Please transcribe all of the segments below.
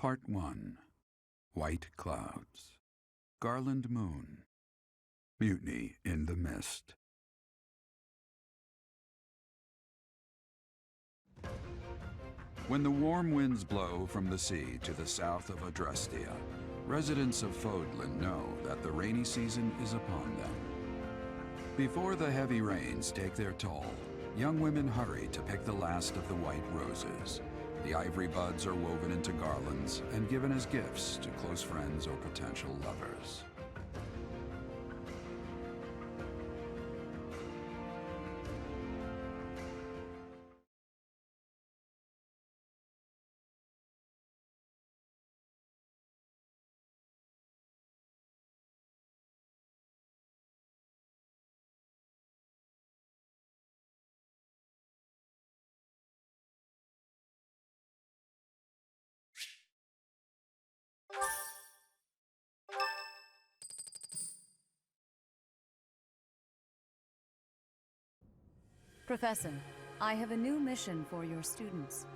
Part 1. White Clouds. Garland Moon. Mutiny in the Mist. When the warm winds blow from the sea to the south of Adrestia, residents of Fodlan know that the rainy season is upon them. Before the heavy rains take their toll, young women hurry to pick the last of the white roses. The ivory buds are woven into garlands and given as gifts to close friends or potential lovers. Professor, I have a new mission for your students.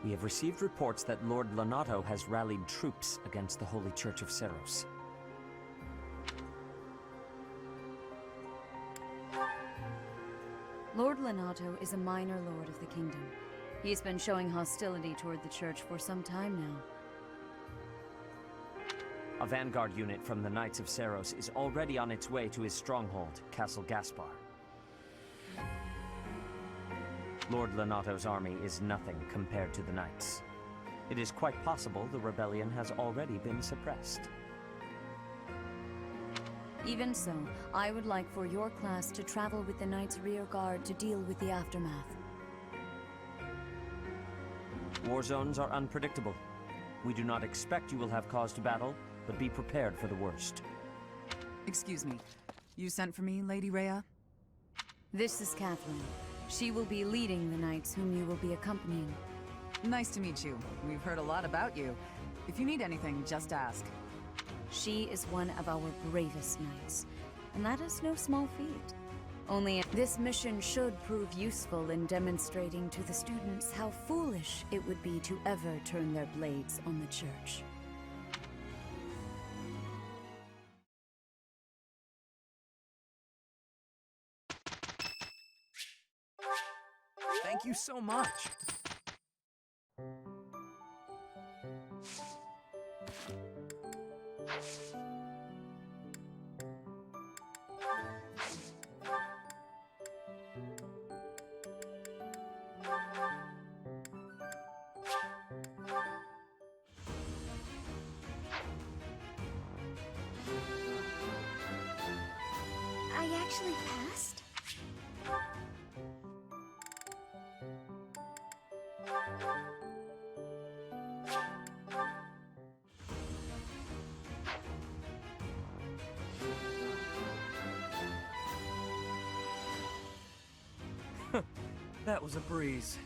We have received reports that Lord Lonato has rallied troops against the Holy Church of Seros. Lord Lonato is a minor lord of the kingdom. He's been showing hostility toward the church for some time now. A vanguard unit from the Knights of Seros is already on its way to his stronghold, Castle Gaspar. Lord Lonato's army is nothing compared to the Knights. It is quite possible the rebellion has already been suppressed. Even so, I would like for your class to travel with the Knights' rear guard to deal with the aftermath. War zones are unpredictable. We do not expect you will have cause to battle, but be prepared for the worst. Excuse me. You sent for me, Lady Rhea? This is Catherine. She will be leading the knights whom you will be accompanying. Nice to meet you. We've heard a lot about you. If you need anything, just ask. She is one of our bravest knights, and that is no small feat. Only this mission should prove useful in demonstrating to the students how foolish it would be to ever turn their blades on the church. Thank you so much. I actually passed? That was a breeze.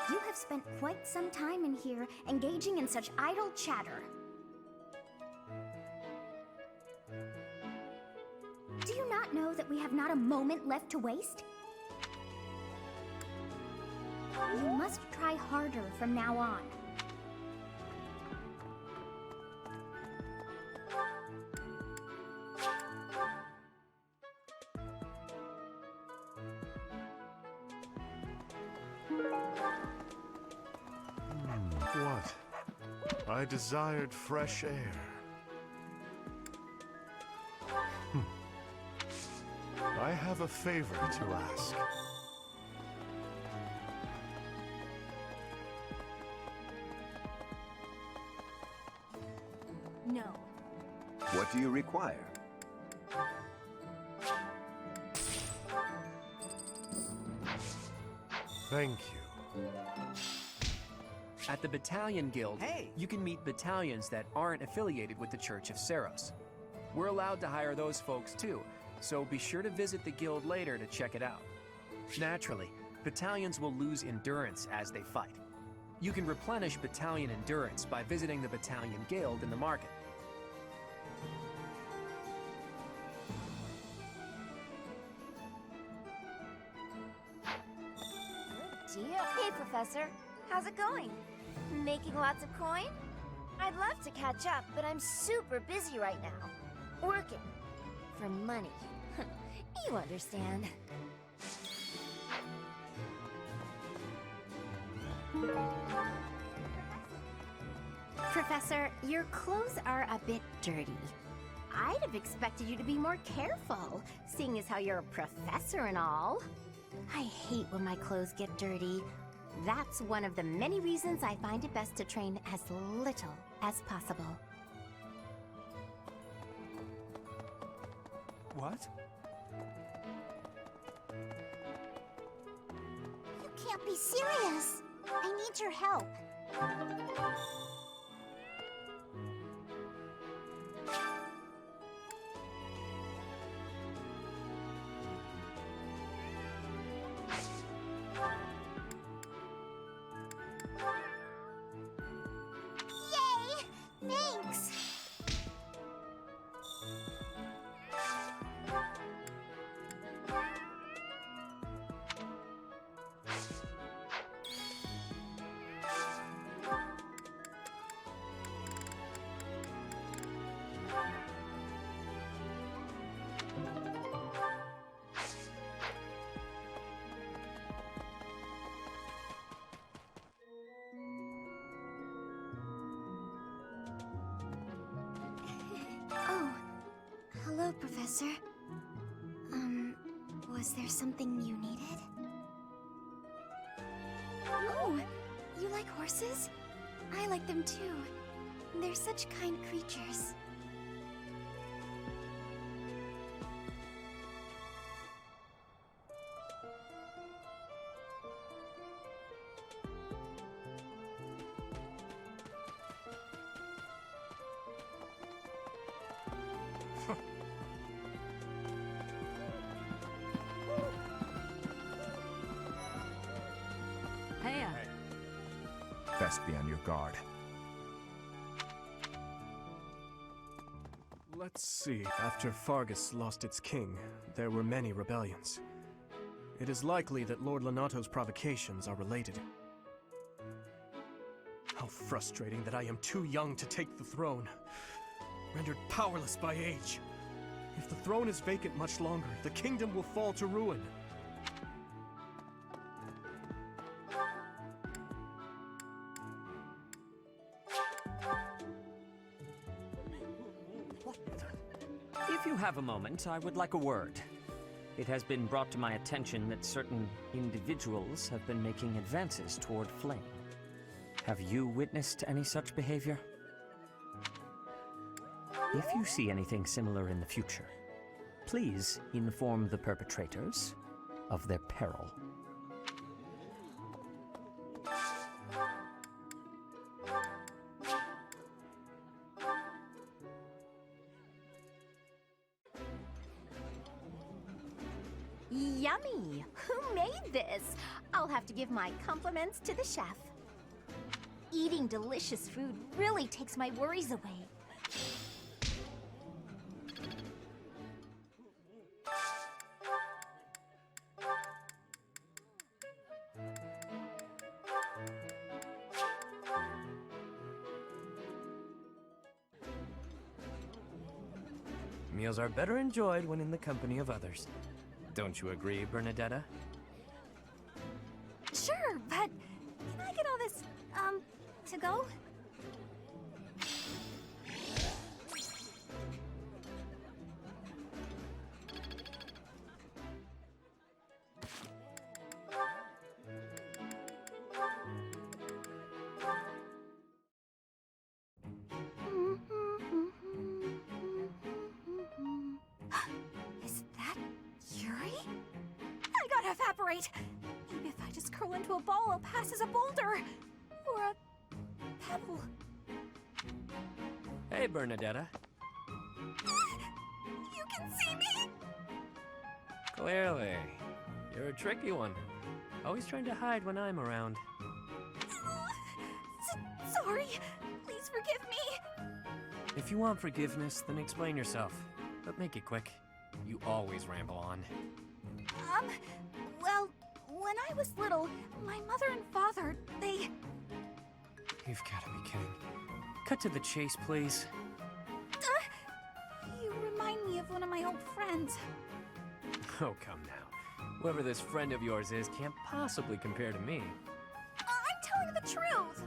You have spent quite some time in here, engaging in such idle chatter. Do you not know that we have not a moment left to waste? You must try harder from now on. What? I desired fresh air. I have a favor to ask. No. What do you require? Thank you. At the Battalion Guild, you can meet battalions that aren't affiliated with the Church of Seros. We're allowed to hire those folks too, so be sure to visit the guild later to check it out. Naturally, battalions will lose endurance as they fight. You can replenish battalion endurance by visiting the Battalion Guild in the market. Hey, Professor. How's it going? Making lots of coin? I'd love to catch up, but I'm super busy right now. Working. For money. You understand. Professor, your clothes are a bit dirty. I'd have expected you to be more careful, seeing as how you're a professor and all. I hate when my clothes get dirty. That's one of the many reasons I find it best to train as little as possible. What? You can't be serious. I need your help. Yay! Thanks. Oh, hello, Professor. Was there something you needed? Oh, you like horses? I like them too. They're such kind creatures. Hey, Best be on your guard. Let's see. After Fargus lost its king, there were many rebellions. It is likely that Lord Lonato's provocations are related. How frustrating that I am too young to take the throne, rendered powerless by age. If the throne is vacant much longer, the kingdom will fall to ruin. If you have a moment, I would like a word. It has been brought to my attention that certain individuals have been making advances toward Flame. Have you witnessed any such behavior? If you see anything similar in the future, please inform the perpetrators of their peril. Yummy! Who made this? I'll have to give my compliments to the chef. Eating delicious food really takes my worries away. Meals are better enjoyed when in the company of others. Don't you agree, Bernadetta? Sure, but can I get all this, to go? Is that Yuri? I gotta evaporate! Maybe if I just curl into a ball, I'll pass as a boulder! Or a pebble. Hey, Bernadetta. You can see me! Clearly. You're a tricky one. Always trying to hide when I'm around. Sorry. Please forgive me. If you want forgiveness, then explain yourself. But make it quick. You always ramble on. Well, when I was little, my mother and father, they... You've got to be kidding. Cut to the chase, please. You remind me of one of my old friends. Oh, come now. Whoever this friend of yours is can't possibly compare to me. I'm telling the truth!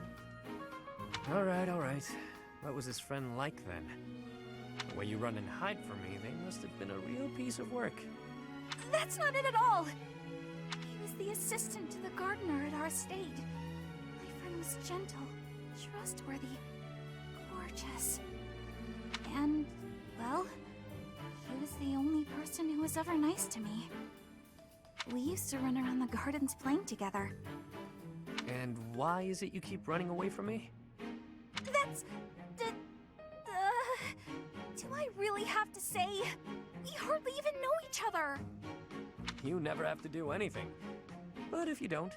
All right, all right. What was his friend like then? The way you run and hide from me, they must have been a real piece of work. That's not it at all! He was the assistant to the gardener at our estate. My friend was gentle, trustworthy, gorgeous. And, well, he was the only person who was ever nice to me. We used to run around the gardens playing together. And why is it you keep running away from me? That's... do I really have to say? We hardly even know each other. You never have to do anything. But if you don't,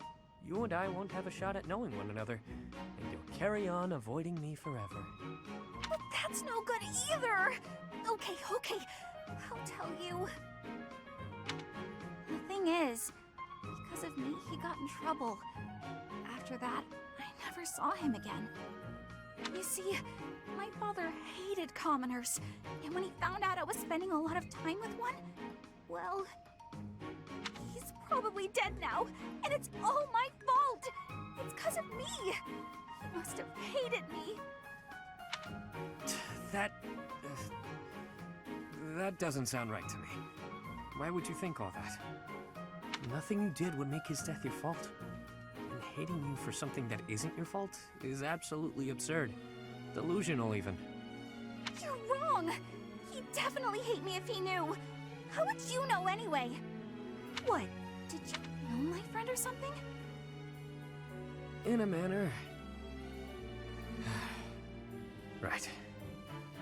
you and I won't have a shot at knowing one another, and you'll carry on avoiding me forever. But that's no good either! Okay, I'll tell you. The thing is, because of me, he got in trouble. After that, I never saw him again. You see, my father hated commoners, and when he found out I was spending a lot of time with one, well, he's probably dead now, and it's all my fault! It's because of me! He must have hated me. That doesn't sound right to me. Why would you think all that? Nothing you did would make his death your fault. And hating you for something that isn't your fault is absolutely absurd. Delusional, even. You're wrong! He'd definitely hate me if he knew. How would you know anyway? What? Did you know my friend or something? In a manner. Right.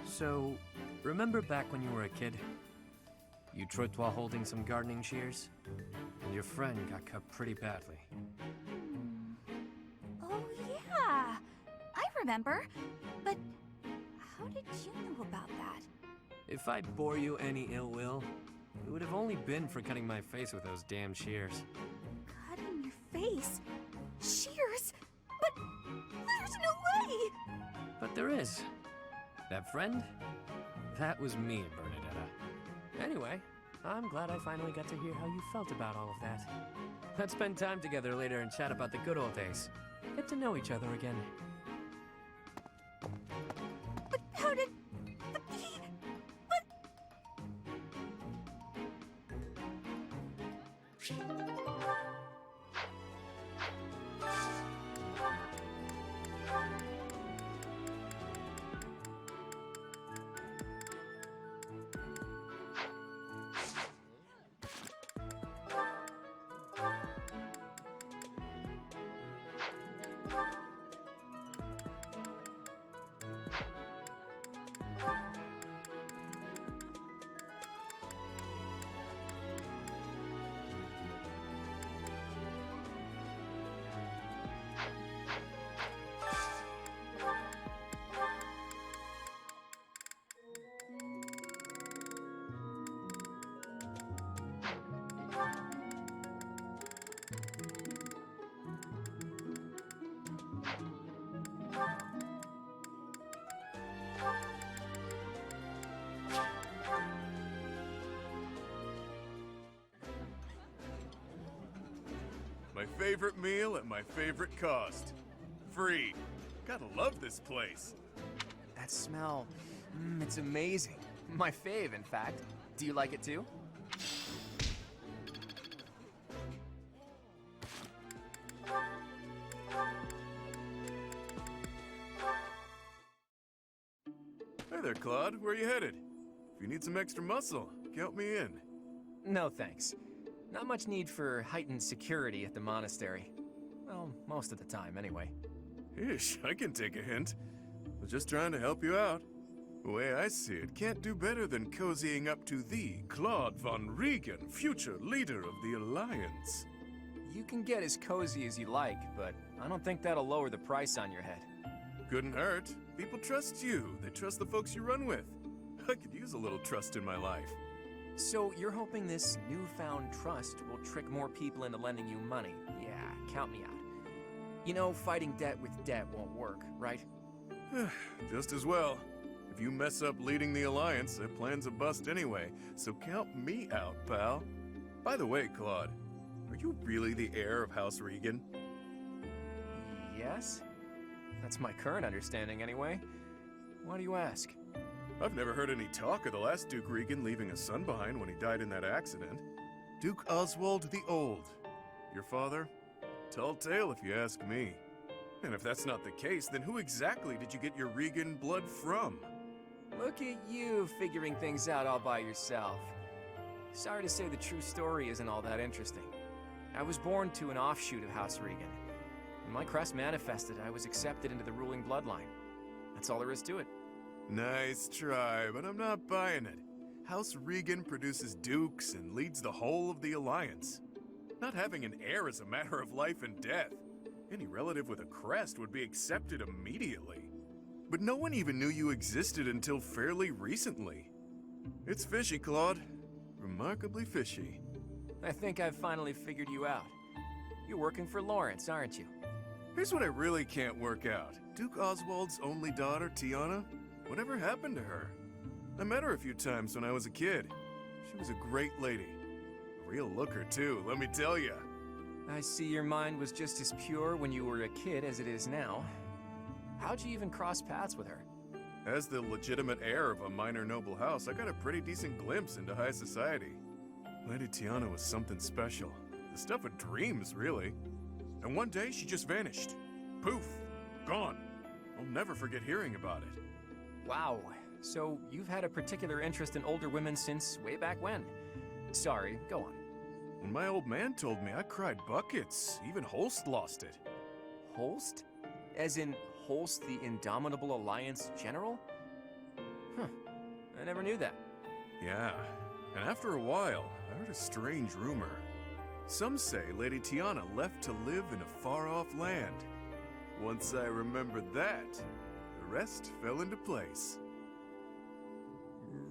So, remember back when you were a kid? You tripped while holding some gardening shears? And your friend got cut pretty badly. Oh, yeah. I remember. But how did you know about that? If I bore you any ill will, it would have only been for cutting my face with those damn shears. Cutting your face? Shears? But there's no way! But there is. That friend? That was me, Bernadetta. Anyway, I'm glad I finally got to hear how you felt about all of that. Let's spend time together later and chat about the good old days. Get to know each other again. But how did... But he... But... My favorite meal at my favorite cost. Free. Gotta love this place. That smell, it's amazing. My fave, in fact. Do you like it too? Hey there, Claude. Where are you headed? If you need some extra muscle, count me in. No thanks. Not much need for heightened security at the monastery. Well, most of the time, anyway. Ish, I can take a hint. Was just trying to help you out. The way I see it, can't do better than cozying up to thee, Claude von Regan, future leader of the Alliance. You can get as cozy as you like, but I don't think that'll lower the price on your head. Couldn't hurt. People trust you. They trust the folks you run with. I could use a little trust in my life. So you're hoping this newfound trust will trick more people into lending you money? Yeah, count me out. You know, fighting debt with debt won't work, right? Just as well. If you mess up leading the Alliance, their plan's a bust anyway, so count me out, pal. By the way, Claude, are you really the heir of House Regan? Yes? That's my current understanding, anyway. Why do you ask? I've never heard any talk of the last Duke Regan leaving a son behind when he died in that accident. Duke Oswald the Old. Your father? Tall tale if you ask me. And if that's not the case, then who exactly did you get your Regan blood from? Look at you figuring things out all by yourself. Sorry to say the true story isn't all that interesting. I was born to an offshoot of House Regan. When my crest manifested, I was accepted into the ruling bloodline. That's all there is to it. Nice try, but I'm not buying it. House Regan produces dukes and leads the whole of the Alliance. Not having an heir is a matter of life and death. Any relative with a crest would be accepted immediately. But no one even knew you existed until fairly recently. It's fishy, Claude. Remarkably fishy. I think I've finally figured you out. You're working for Lawrence, aren't you? Here's what I really can't work out. Duke Oswald's only daughter, Tiana, whatever happened to her? I met her a few times when I was a kid. She was a great lady. A real looker, too, let me tell ya. I see your mind was just as pure when you were a kid as it is now. How'd you even cross paths with her? As the legitimate heir of a minor noble house, I got a pretty decent glimpse into high society. Lady Tiana was something special. The stuff of dreams, really. And one day, she just vanished. Poof. Gone. I'll never forget hearing about it. Wow. So you've had a particular interest in older women since way back when. Sorry, go on. When my old man told me, I cried buckets. Even Holst lost it. Holst? As in Holst the Indomitable Alliance General? Huh. I never knew that. Yeah. And after a while, I heard a strange rumor. Some say Lady Tiana left to live in a far-off land. Once I remembered that, the rest fell into place.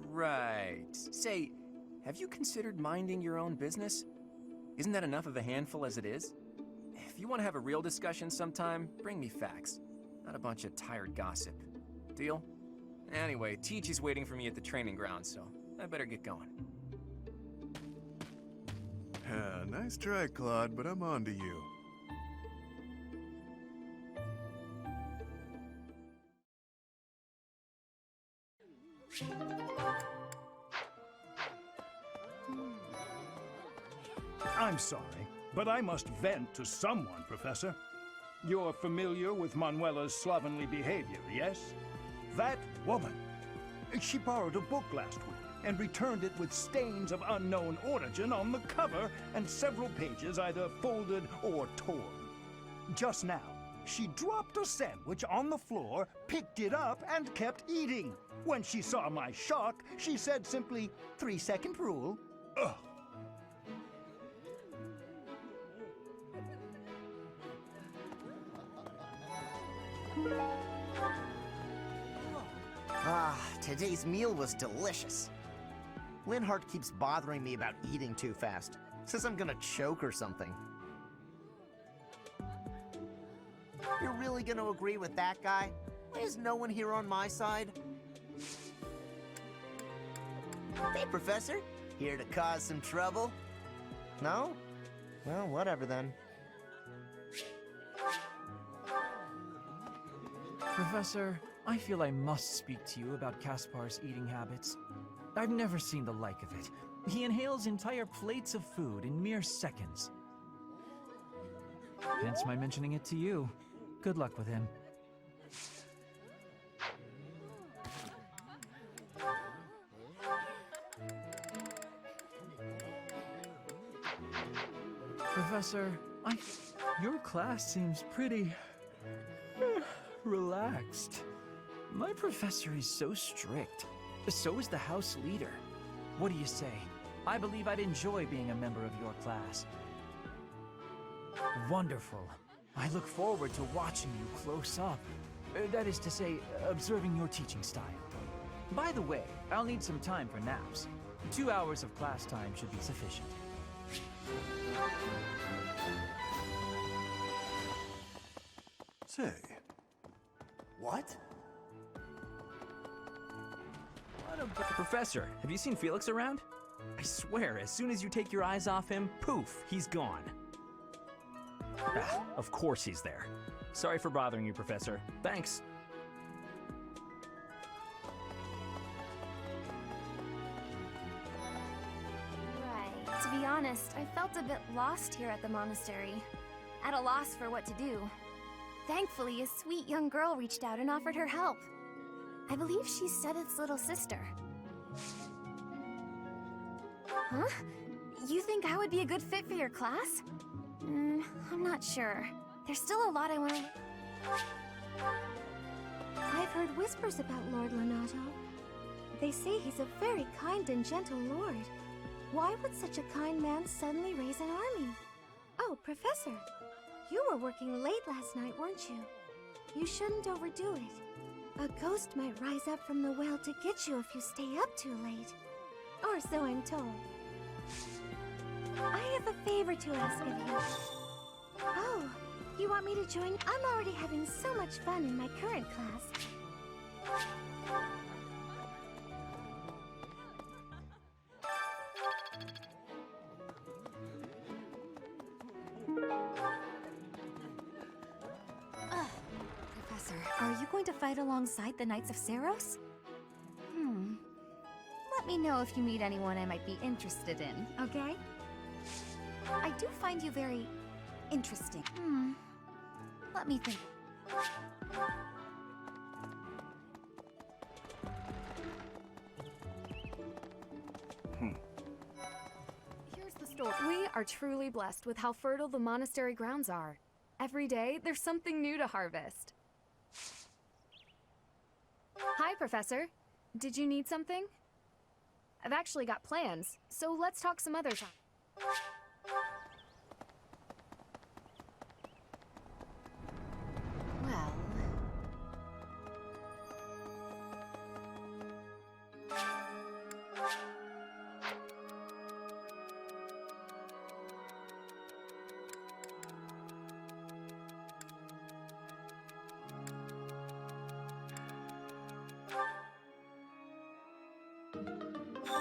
Right. Say, have you considered minding your own business? Isn't that enough of a handful as it is? If you want to have a real discussion sometime, bring me facts, not a bunch of tired gossip. Deal? Anyway, Teach is waiting for me at the training ground, so I better get going. Nice try, Claude, but I'm on to you. I'm sorry, but I must vent to someone, Professor. You're familiar with Manuela's slovenly behavior, yes? That woman. She borrowed a book last week and returned it with stains of unknown origin on the cover and several pages either folded or torn. Just now, she dropped a sandwich on the floor, picked it up, and kept eating. When she saw my shock, she said simply, 3-second rule. Ugh. Today's meal was delicious. Linhart keeps bothering me about eating too fast. Says I'm gonna choke or something. You're really gonna agree with that guy? Why is no one here on my side? Hey, Professor. Here to cause some trouble? No? Well, whatever then. Professor, I feel I must speak to you about Caspar's eating habits. I've never seen the like of it. He inhales entire plates of food in mere seconds. Hence my mentioning it to you. Good luck with him. Professor, your class seems pretty relaxed. My professor is so strict. So is the house leader. What do you say? I believe I'd enjoy being a member of your class. Wonderful. I look forward to watching you close up. That is to say, observing your teaching style. By the way, I'll need some time for naps. 2 hours of class time should be sufficient. Say, what? Professor, have you seen Felix around? I swear, as soon as you take your eyes off him, poof, he's gone. Ah, of course he's there. Sorry for bothering you, Professor. Thanks. Right. To be honest, I felt a bit lost here at the monastery. At a loss for what to do. Thankfully, a sweet young girl reached out and offered her help. I believe she's Sedith's little sister. Huh? You think I would be a good fit for your class? I'm not sure. There's still a lot I want to... I've heard whispers about Lord Lonato. They say he's a very kind and gentle lord. Why would such a kind man suddenly raise an army? Oh, Professor, you were working late last night, weren't you? You shouldn't overdo it. A ghost might rise up from the well to get you if you stay up too late. Or so I'm told. I have a favor to ask of you. Oh, you want me to join? I'm already having so much fun in my current class. Professor, are you going to fight alongside the Knights of Seros? Let me know if you meet anyone I might be interested in, okay? I do find you very interesting. Let me think. Here's the story. We are truly blessed with how fertile the monastery grounds are. Every day, there's something new to harvest. Hi, Professor. Did you need something? I've actually got plans, so let's talk some other time. Well...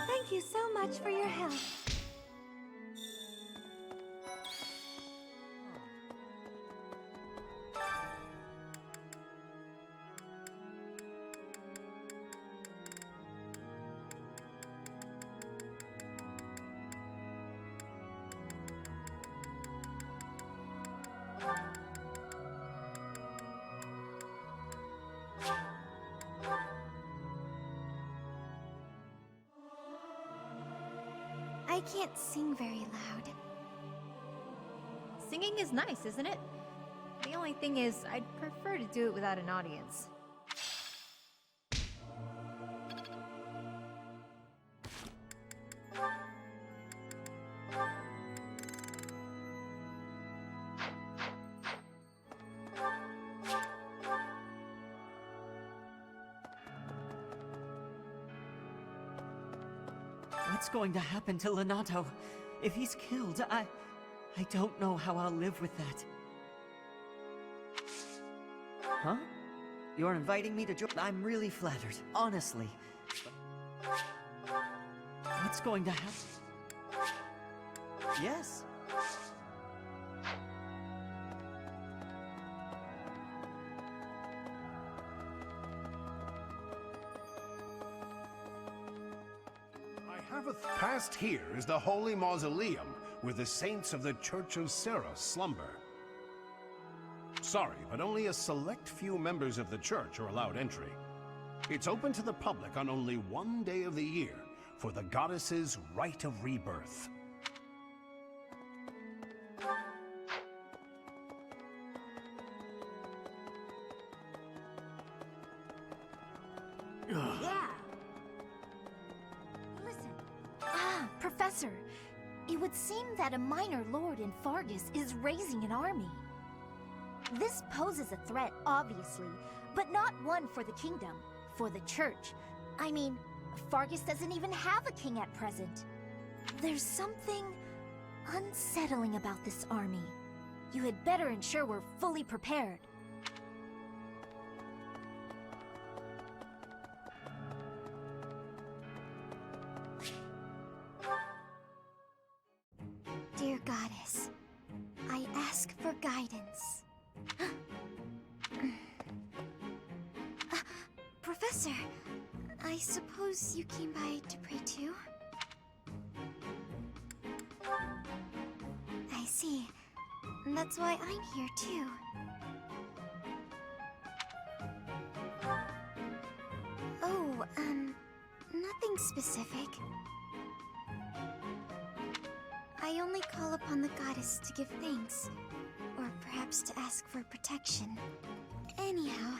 Thank you so much for your help. I can't sing very loud. Singing is nice, isn't it? The only thing is, I'd prefer to do it without an audience. What's going to happen to Lonato? If he's killed, I don't know how I'll live with that. Huh? You're inviting me to join? I'm really flattered, honestly. What's going to happen? Yes. Past here is the holy mausoleum where the saints of the Church of Sarah slumber. Sorry, but only a select few members of the church are allowed entry. It's open to the public on only one day of the year for the goddess's rite of rebirth. Yeah. Listen. Ah, Professor. It would seem that a minor lord in Fargus is raising an army. This poses a threat, obviously, but not one for the kingdom, for the church. I mean, Fargus doesn't even have a king at present. There's something unsettling about this army. You had better ensure we're fully prepared. Dear Goddess, I ask for guidance. Professor, I suppose you came by to pray too? I see. That's why I'm here too. Oh, nothing specific. I only call upon the goddess to give thanks, or perhaps to ask for protection. Anyhow,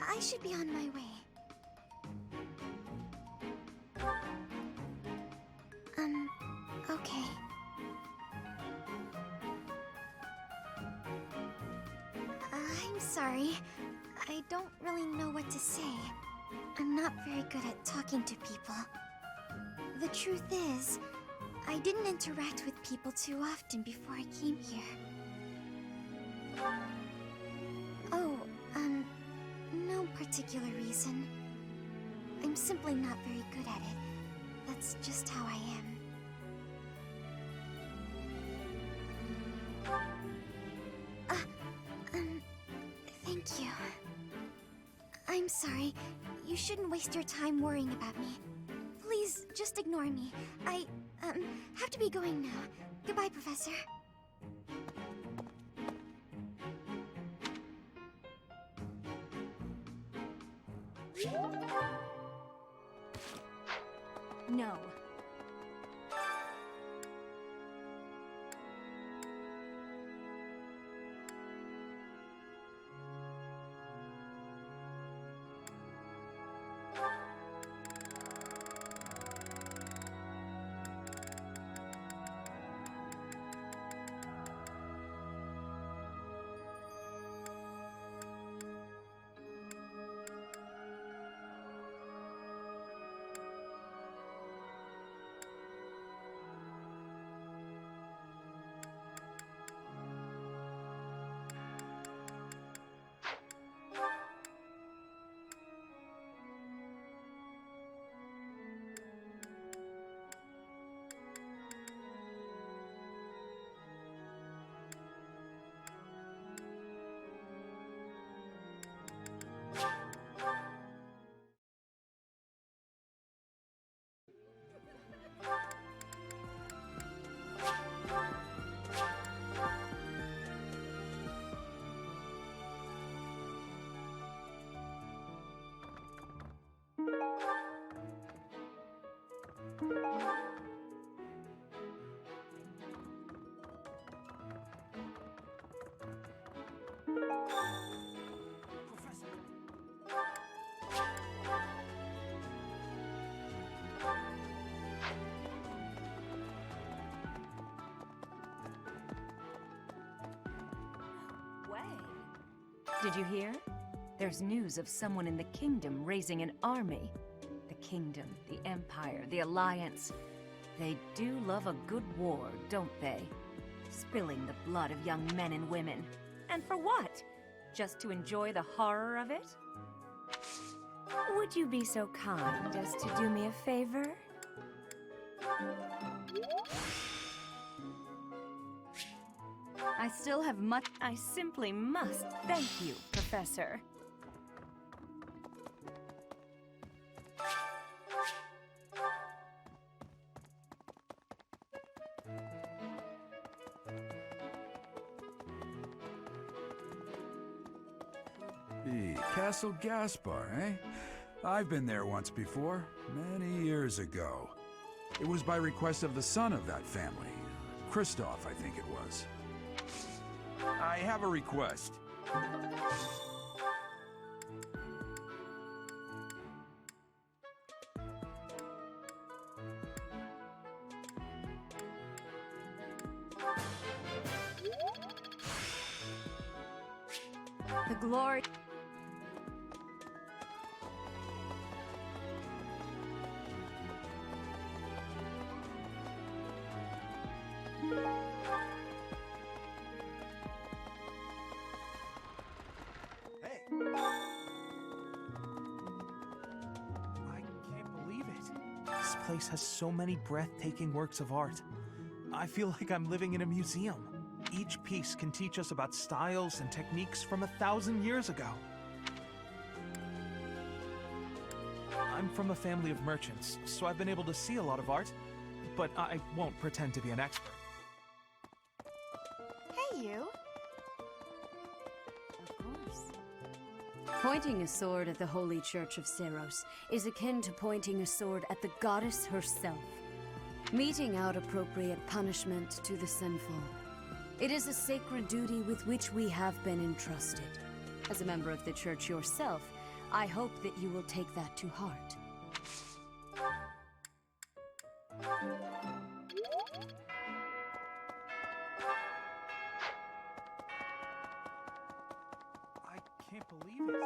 I should be on my way. Okay. I'm sorry. I don't really know what to say. I'm not very good at talking to people. The truth is, I didn't interact with people too often before I came here. Oh, no particular reason. I'm simply not very good at it. That's just how I am. Thank you. I'm sorry. You shouldn't waste your time worrying about me. Please, just ignore me. I, have to be going now. Goodbye, Professor. No. Did you hear? There's news of someone in the kingdom raising an army. The kingdom, the empire, the alliance. They do love a good war, don't they? Spilling the blood of young men and women. And for what? Just to enjoy the horror of it? Would you be so kind as to do me a favor? I still have much. I simply must thank you, Professor. Castle Gaspar, eh? I've been there once before, many years ago. It was by request of the son of that family. Christoph, I think it was. I have a request. The glory. This place has so many breathtaking works of art. I feel like I'm living in a museum. Each piece can teach us about styles and techniques from 1,000 years ago. I'm from a family of merchants, so I've been able to see a lot of art, but I won't pretend to be an expert. Hey, you. Of course. Pointing a sword at the Holy Church of Seros is akin to pointing a sword at the goddess herself, meting out appropriate punishment to the sinful. It is a sacred duty with which we have been entrusted. As a member of the Church yourself, I hope that you will take that to heart. I can't believe it.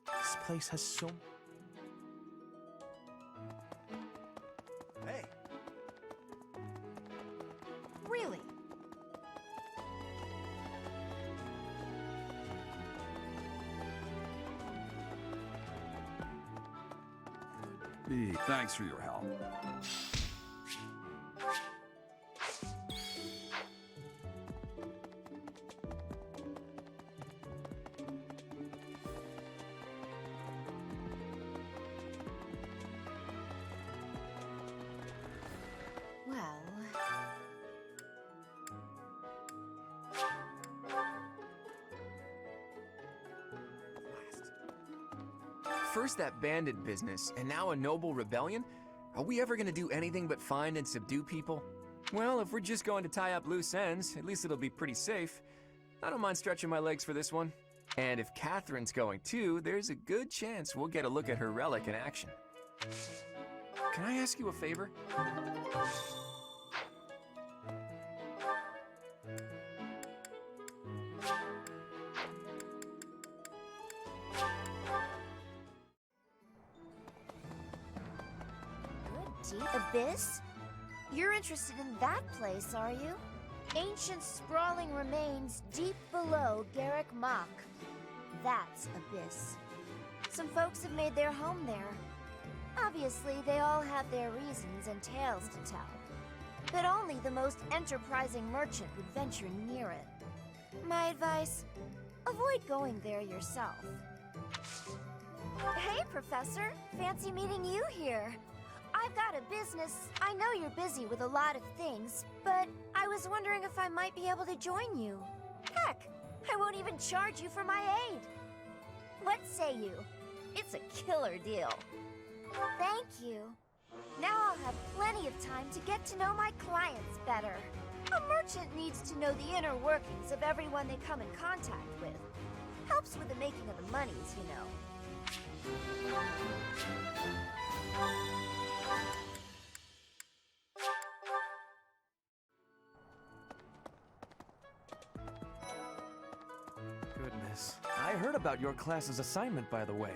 This place has so... Hey! Really? Thanks for your help. Well... First that bandit business, and now a noble rebellion? Are we ever gonna do anything but find and subdue people? Well, if we're just going to tie up loose ends, at least it'll be pretty safe. I don't mind stretching my legs for this one. And if Catherine's going too, there's a good chance we'll get a look at her relic in action. Can I ask you a favor? Deep Abyss? You're interested in that place, are you? Ancient sprawling remains deep below Garrick Mach. That's Abyss. Some folks have made their home there. Obviously, they all have their reasons and tales to tell. But only the most enterprising merchant would venture near it. My advice, avoid going there yourself. Hey, Professor! Fancy meeting you here. I've got a business. I know you're busy with a lot of things, but I was wondering if I might be able to join you. Heck, I won't even charge you for my aid. What say you? It's a killer deal. Thank you. Now I'll have plenty of time to get to know my clients better. A merchant needs to know the inner workings of everyone they come in contact with. Helps with the making of the monies, you know. Goodness. I heard about your class's assignment, by the way.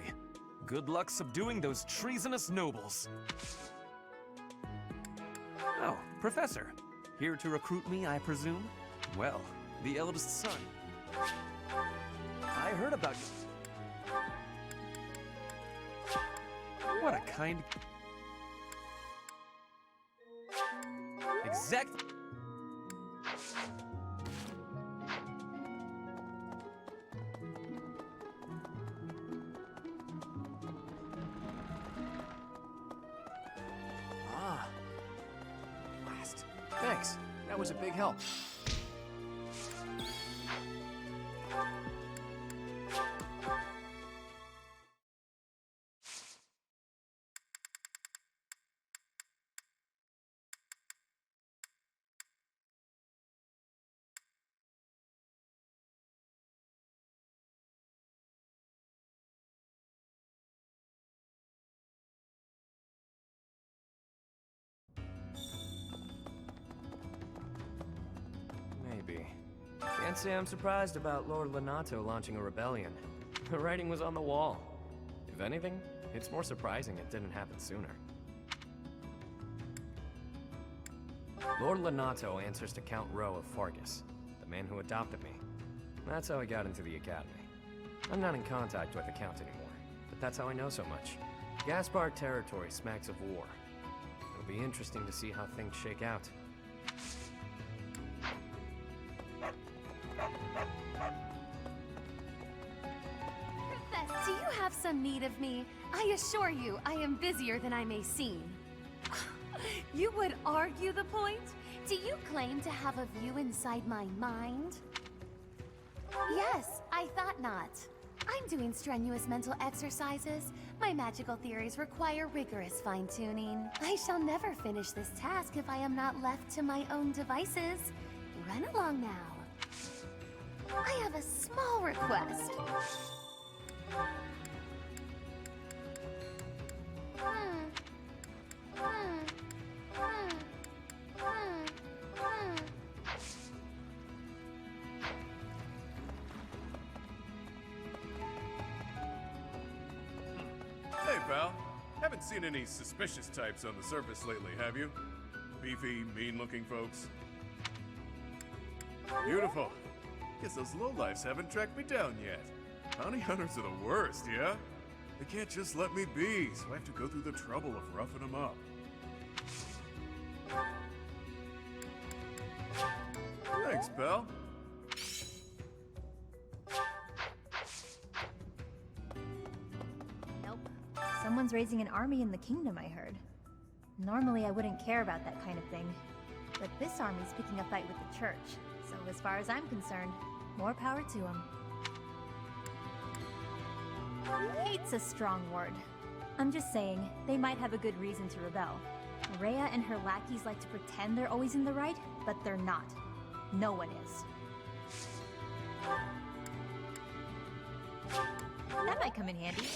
Good luck subduing those treasonous nobles. Oh, Professor. Here to recruit me, I presume? Well, the eldest son. I heard about you. What a kind... Exactly... Thanks. That was a big help. Can't say I'm surprised about Lord Lenato launching a rebellion. The writing was on the wall. If anything, it's more surprising it didn't happen sooner. Lord Lenato answers to Count Rowe of Fargus, the man who adopted me. That's how I got into the academy. I'm not in contact with the Count anymore, but that's how I know so much. Gaspar territory smacks of war. It'll be interesting to see how things shake out. Professor, do you have some need of me? I assure you, I am busier than I may seem. You would argue the point? Do you claim to have a view inside my mind? Yes, I thought not. I'm doing strenuous mental exercises. My magical theories require rigorous fine-tuning. I shall never finish this task if I am not left to my own devices. Run along now. I have a small request. Hey, pal. Haven't seen any suspicious types on the surface lately, have you? Beefy, mean-looking folks. Beautiful. Guess those lowlifes haven't tracked me down yet. Bounty hunters are the worst, yeah? They can't just let me be, so I have to go through the trouble of roughing them up. Thanks, pal. Nope. Someone's raising an army in the kingdom, I heard. Normally I wouldn't care about that kind of thing. But this army's picking a fight with the church. So as far as I'm concerned, more power to them. Hate's a strong word. I'm just saying, they might have a good reason to rebel. Rhea and her lackeys like to pretend they're always in the right, but they're not. No one is. That might come in handy.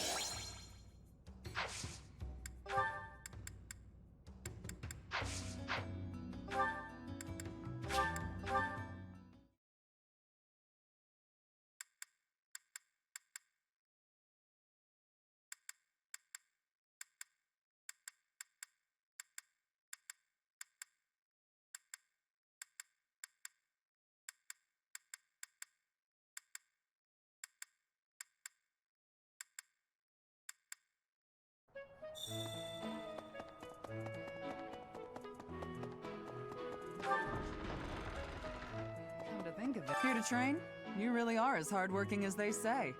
Come to think of it. Here to train? You really are as hardworking as they say.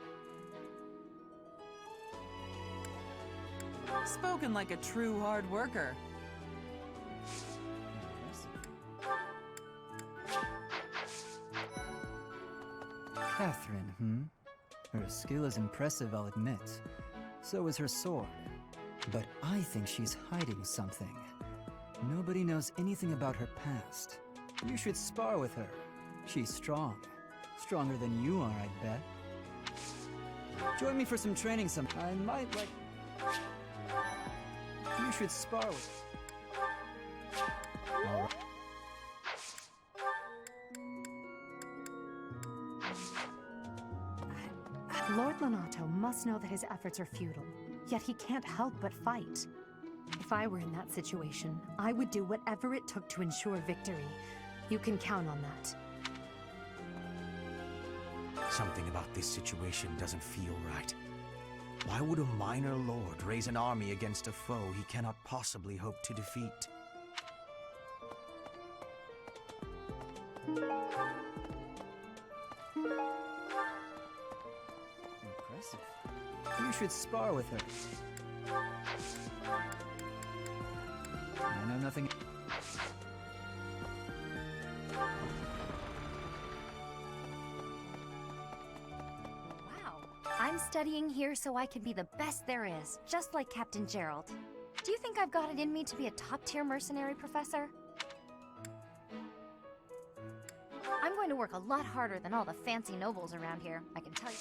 Spoken like a true hard worker. Catherine, Her skill is impressive, I'll admit. So is her sword. But I think she's hiding something. Nobody knows anything about her past. You should spar with her. She's strong. Stronger than you are, I bet. Join me for some training sometime. I might like... You should spar with... All right. Lord Lenato must know that his efforts are futile, yet he can't help but fight. If I were in that situation, I would do whatever it took to ensure victory. You can count on that. Something about this situation doesn't feel right. Why would a minor lord raise an army against a foe he cannot possibly hope to defeat? Impressive. You should spar with her. I know nothing... I'm studying here so I can be the best there is, just like Captain Gerald. Do you think I've got it in me to be a top-tier mercenary, Professor? I'm going to work a lot harder than all the fancy nobles around here, I can tell you.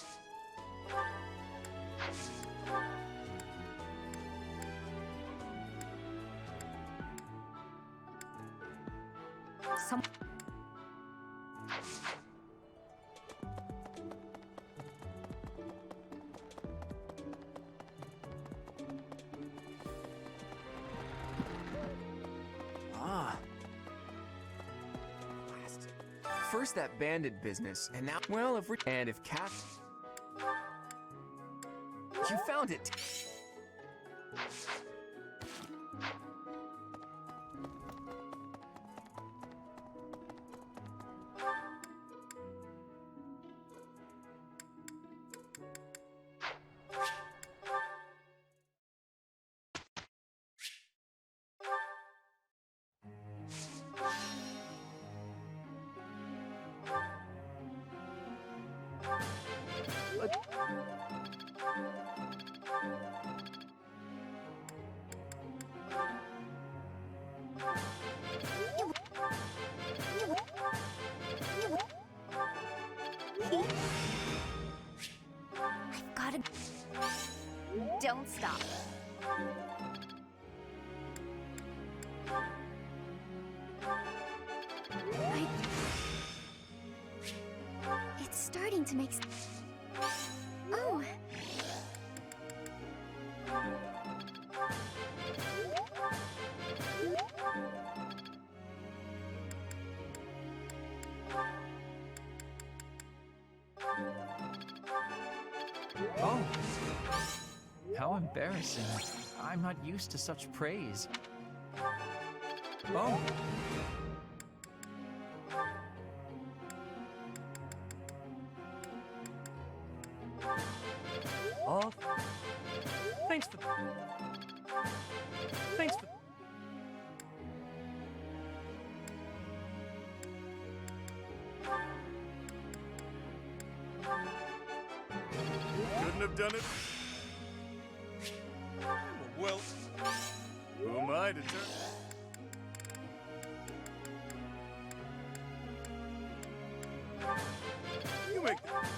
First that bandit business, and now, well, if Cat... You found it! I've gotta... Don't stop. It's starting to make... Oh. Oh. How embarrassing. I'm not used to such praise. Oh. Oh. Thanks for... Thanks for... Couldn't have done it. Well, who am I to turn? You make that.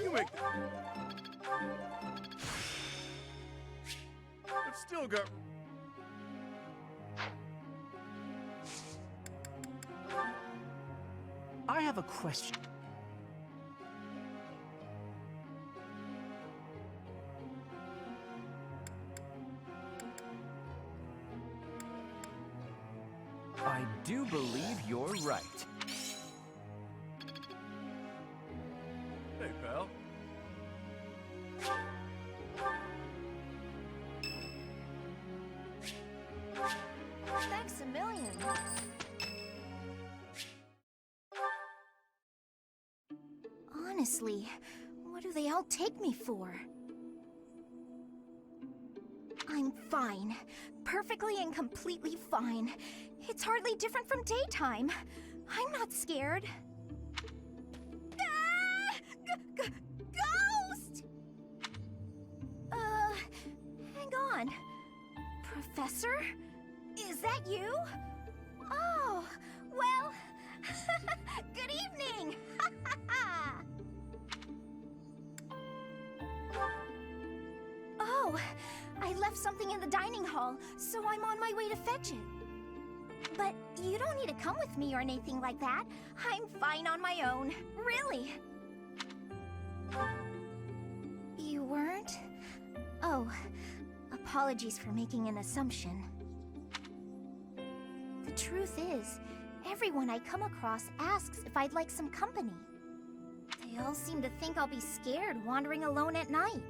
You make that. I've still got... I have a question. I do believe you're right. Hey, pal. Thanks a million. Honestly, what do they all take me for? I'm fine. Perfectly and completely fine. It's hardly different from daytime. I'm not scared. Ah! Ghost! Hang on. Professor? Is that you? Oh, well, good evening! Oh, I left something in the dining hall, so I'm on my way to fetch it. But you don't need to come with me or anything like that. I'm fine on my own, really. You weren't? Oh, apologies for making an assumption. The truth is, everyone I come across asks if I'd like some company. They all seem to think I'll be scared wandering alone at night.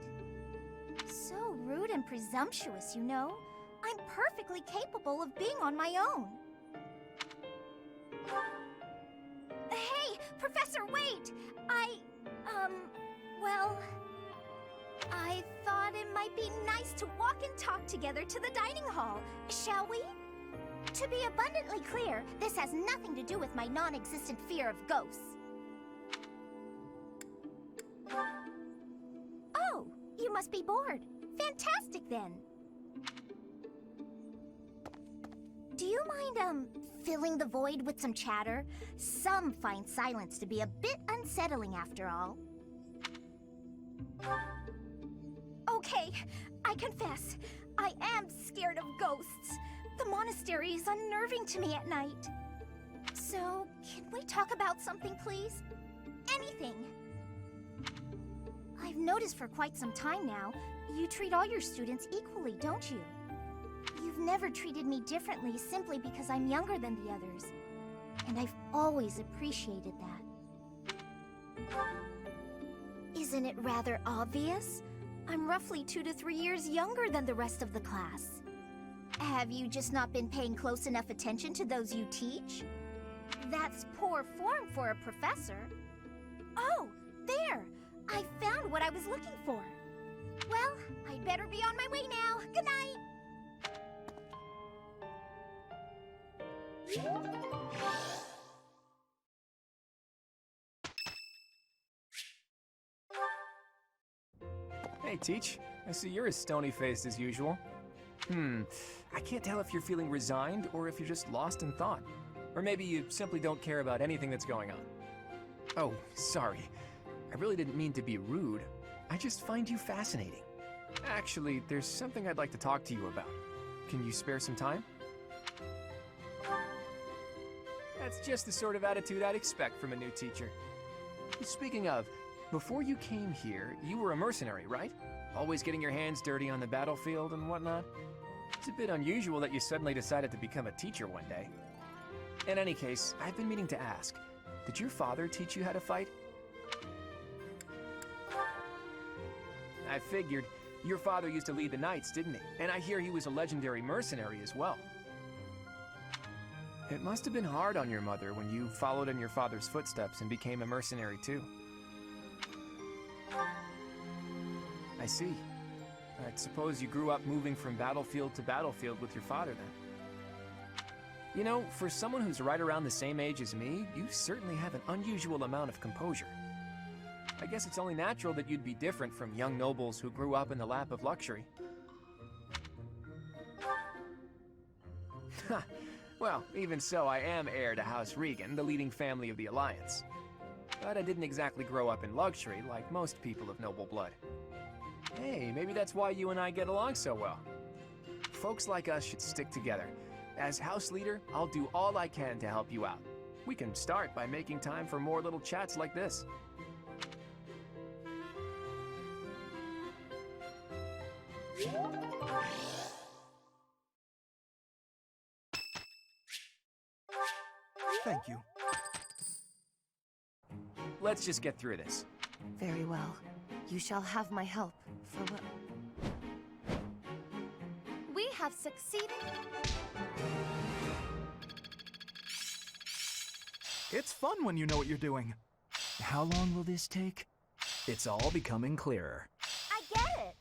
So rude and presumptuous, you know? I'm perfectly capable of being on my own. Hey, Professor, wait! Well... I thought it might be nice to walk and talk together to the dining hall, shall we? To be abundantly clear, this has nothing to do with my non-existent fear of ghosts. Oh, you must be bored. Fantastic, then. Do you mind, filling the void with some chatter? Some find silence to be a bit unsettling after all. Okay, I confess, I am scared of ghosts. The monastery is unnerving to me at night. So, can we talk about something, please? Anything. I've noticed for quite some time now, you treat all your students equally, don't you? You've never treated me differently simply because I'm younger than the others. and I've always appreciated that. Isn't it rather obvious? I'm roughly 2 to 3 years younger than the rest of the class. Have you just not been paying close enough attention to those you teach? That's poor form for a professor. Oh, there! I found what I was looking for. Well, I'd better be on my way now. Good night! Hey, Teach. I see you're as stony-faced as usual. I can't tell if you're feeling resigned or if you're just lost in thought. Or maybe you simply don't care about anything that's going on. Oh, sorry. I really didn't mean to be rude. I just find you fascinating. Actually, there's something I'd like to talk to you about. Can you spare some time? That's just the sort of attitude I'd expect from a new teacher. Speaking of, before you came here, you were a mercenary, right? Always getting your hands dirty on the battlefield and whatnot? It's a bit unusual that you suddenly decided to become a teacher one day. In any case, I've been meaning to ask, did your father teach you how to fight? I figured. Your father used to lead the knights, didn't he? And I hear he was a legendary mercenary as well. It must have been hard on your mother when you followed in your father's footsteps and became a mercenary too. I see. I suppose you grew up moving from battlefield to battlefield with your father then. You know, for someone who's right around the same age as me, you certainly have an unusual amount of composure. I guess it's only natural that you'd be different from young nobles who grew up in the lap of luxury. Ha! Well, even so, I am heir to House Regan, the leading family of the Alliance. But I didn't exactly grow up in luxury like most people of noble blood. Hey, maybe that's why you and I get along so well. Folks like us should stick together. As house leader, I'll do all I can to help you out. We can start by making time for more little chats like this. Thank you. Let's just get through this. Very well. You shall have my help for what? We have succeeded. It's fun when you know what you're doing. How long will this take? It's all becoming clearer. I get it.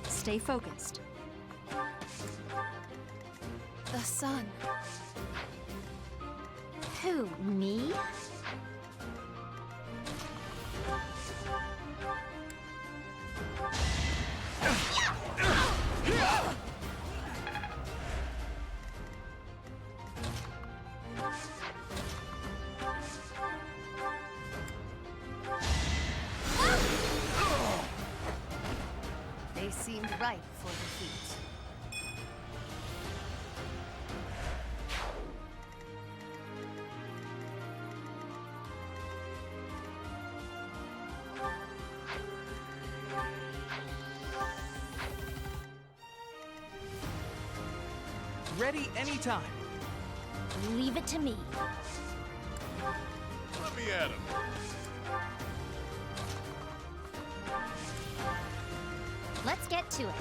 Stay focused. The sun. Who, me? They seemed ripe for defeat. Ready anytime. Leave it to me. Let me at him. Let's get to it.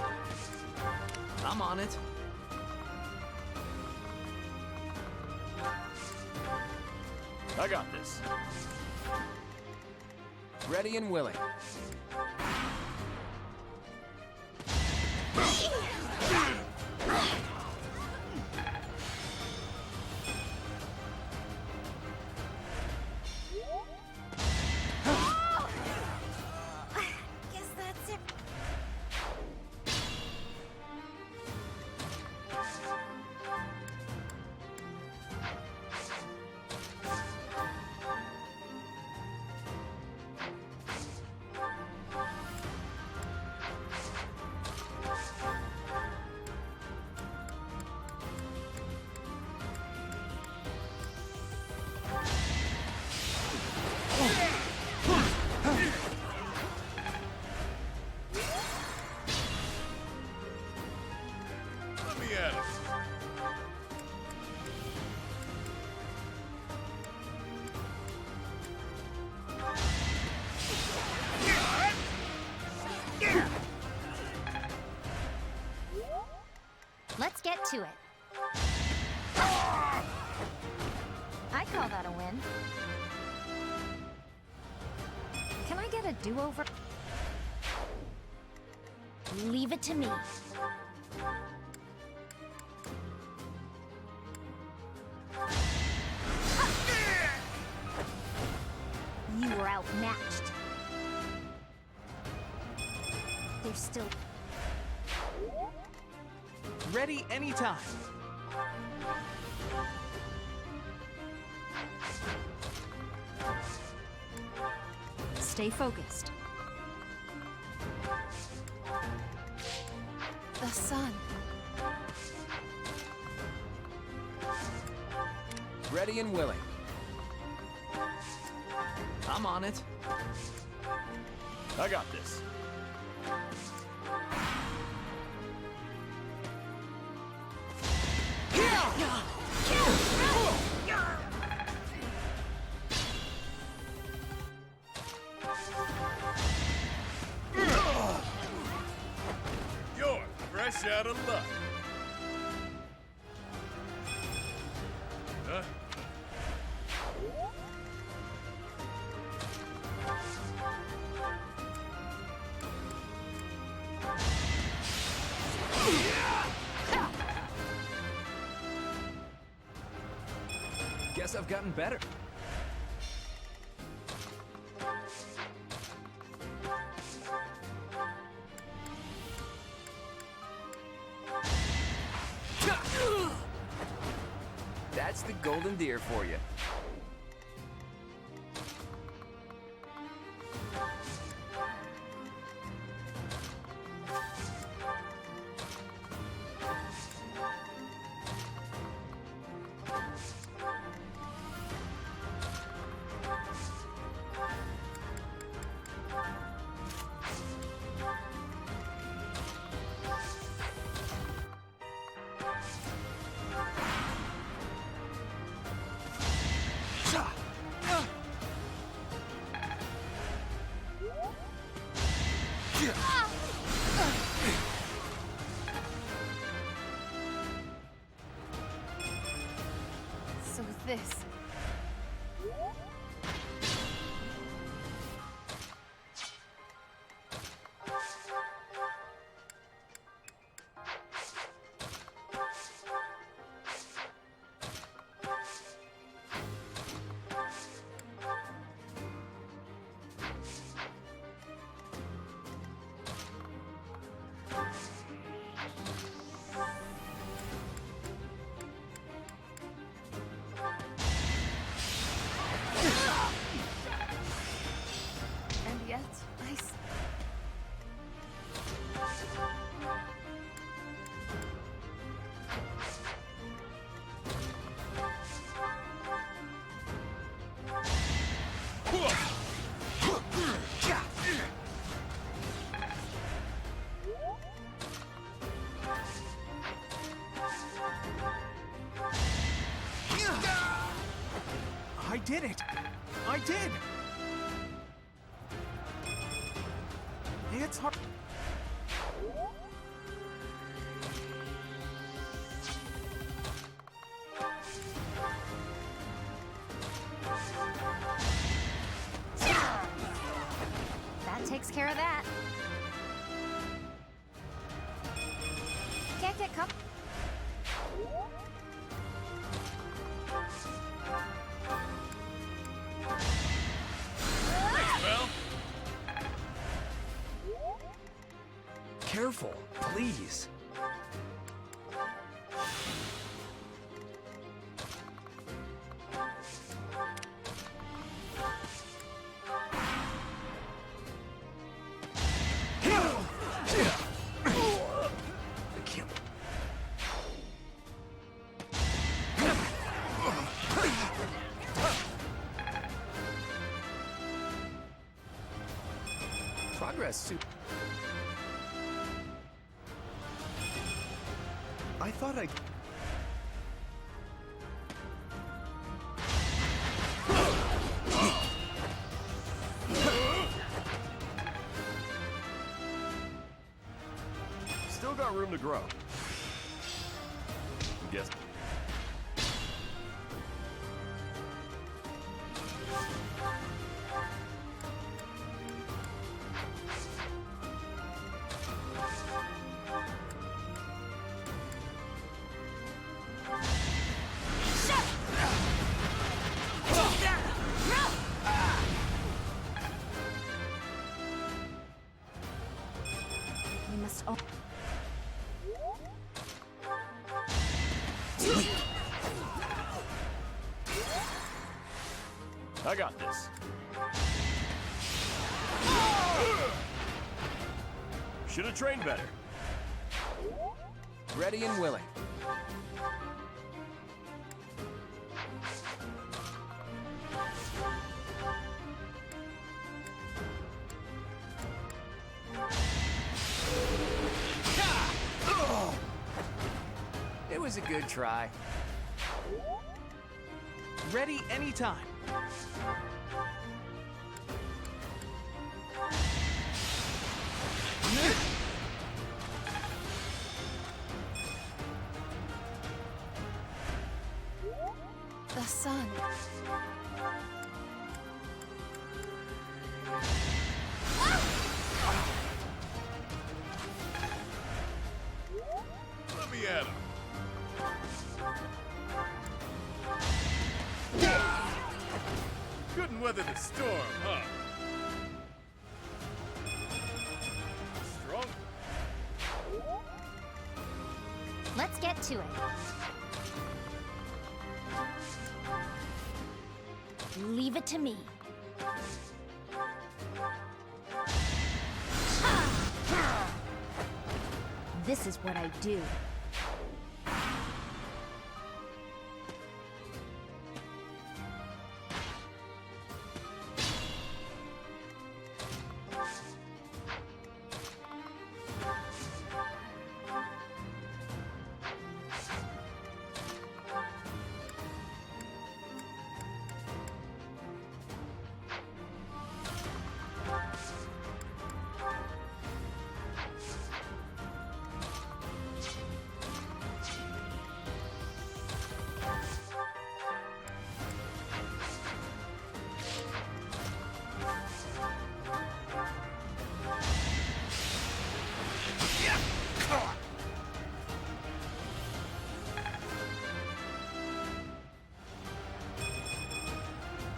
I'm on it. I got this. Ready and willing. Guess that's it. Let me at him. Let's get to it. I call that a win. Can I get a do-over? Leave it to me. You were outmatched. There's still... Ready anytime. Stay focused. The sun. Ready and willing. I'm on it. I got this. You're fresh out of luck. Huh? Guess I've gotten better. That's the golden deer for you. did! It's hard. That takes care of that. Can't get cup. Careful, please. Progress suit. I thought I... Still got room to grow. Guess. We must all... I got this. Should have trained better. Ready and willing. It was a good try. Ready anytime. The sun. Let me at him. Couldn't weather the storm, huh? Strong. Let's get to it. Leave it to me. This is what I do.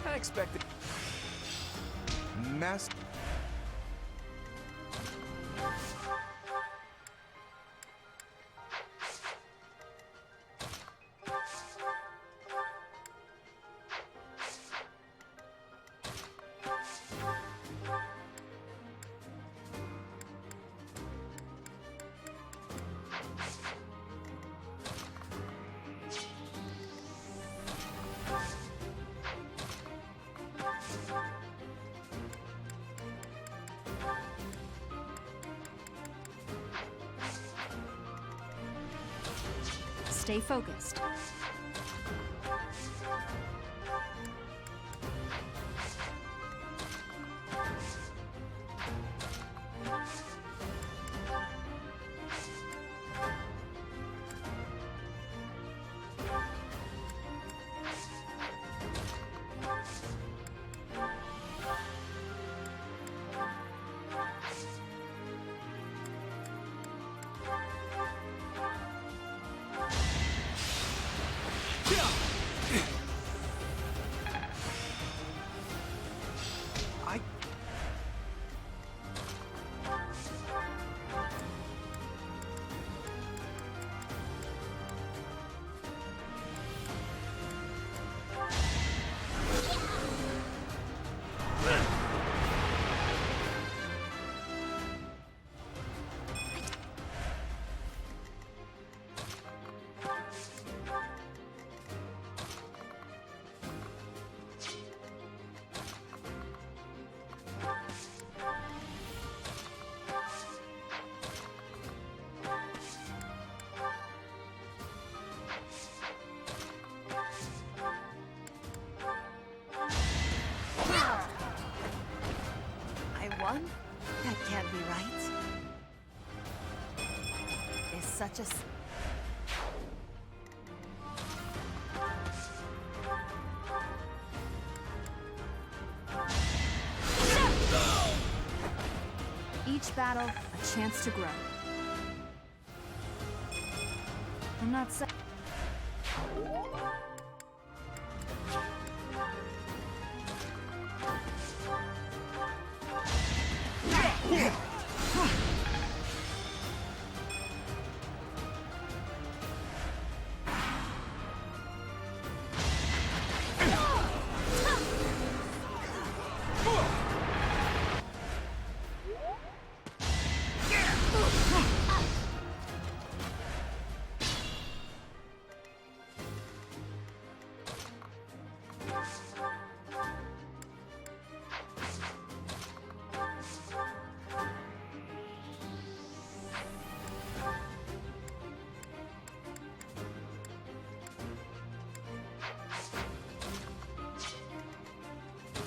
I expected... Master... Stay focused. won? That can't be right. Is such a... Each battle, a chance to grow. I'm not saying...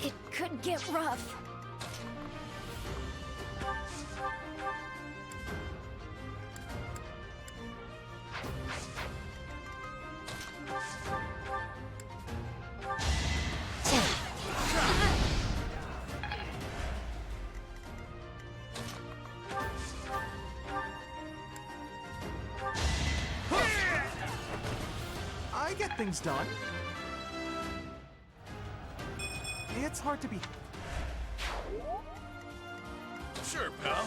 It could get rough. I get things done. It's hard to be... Sure, pal.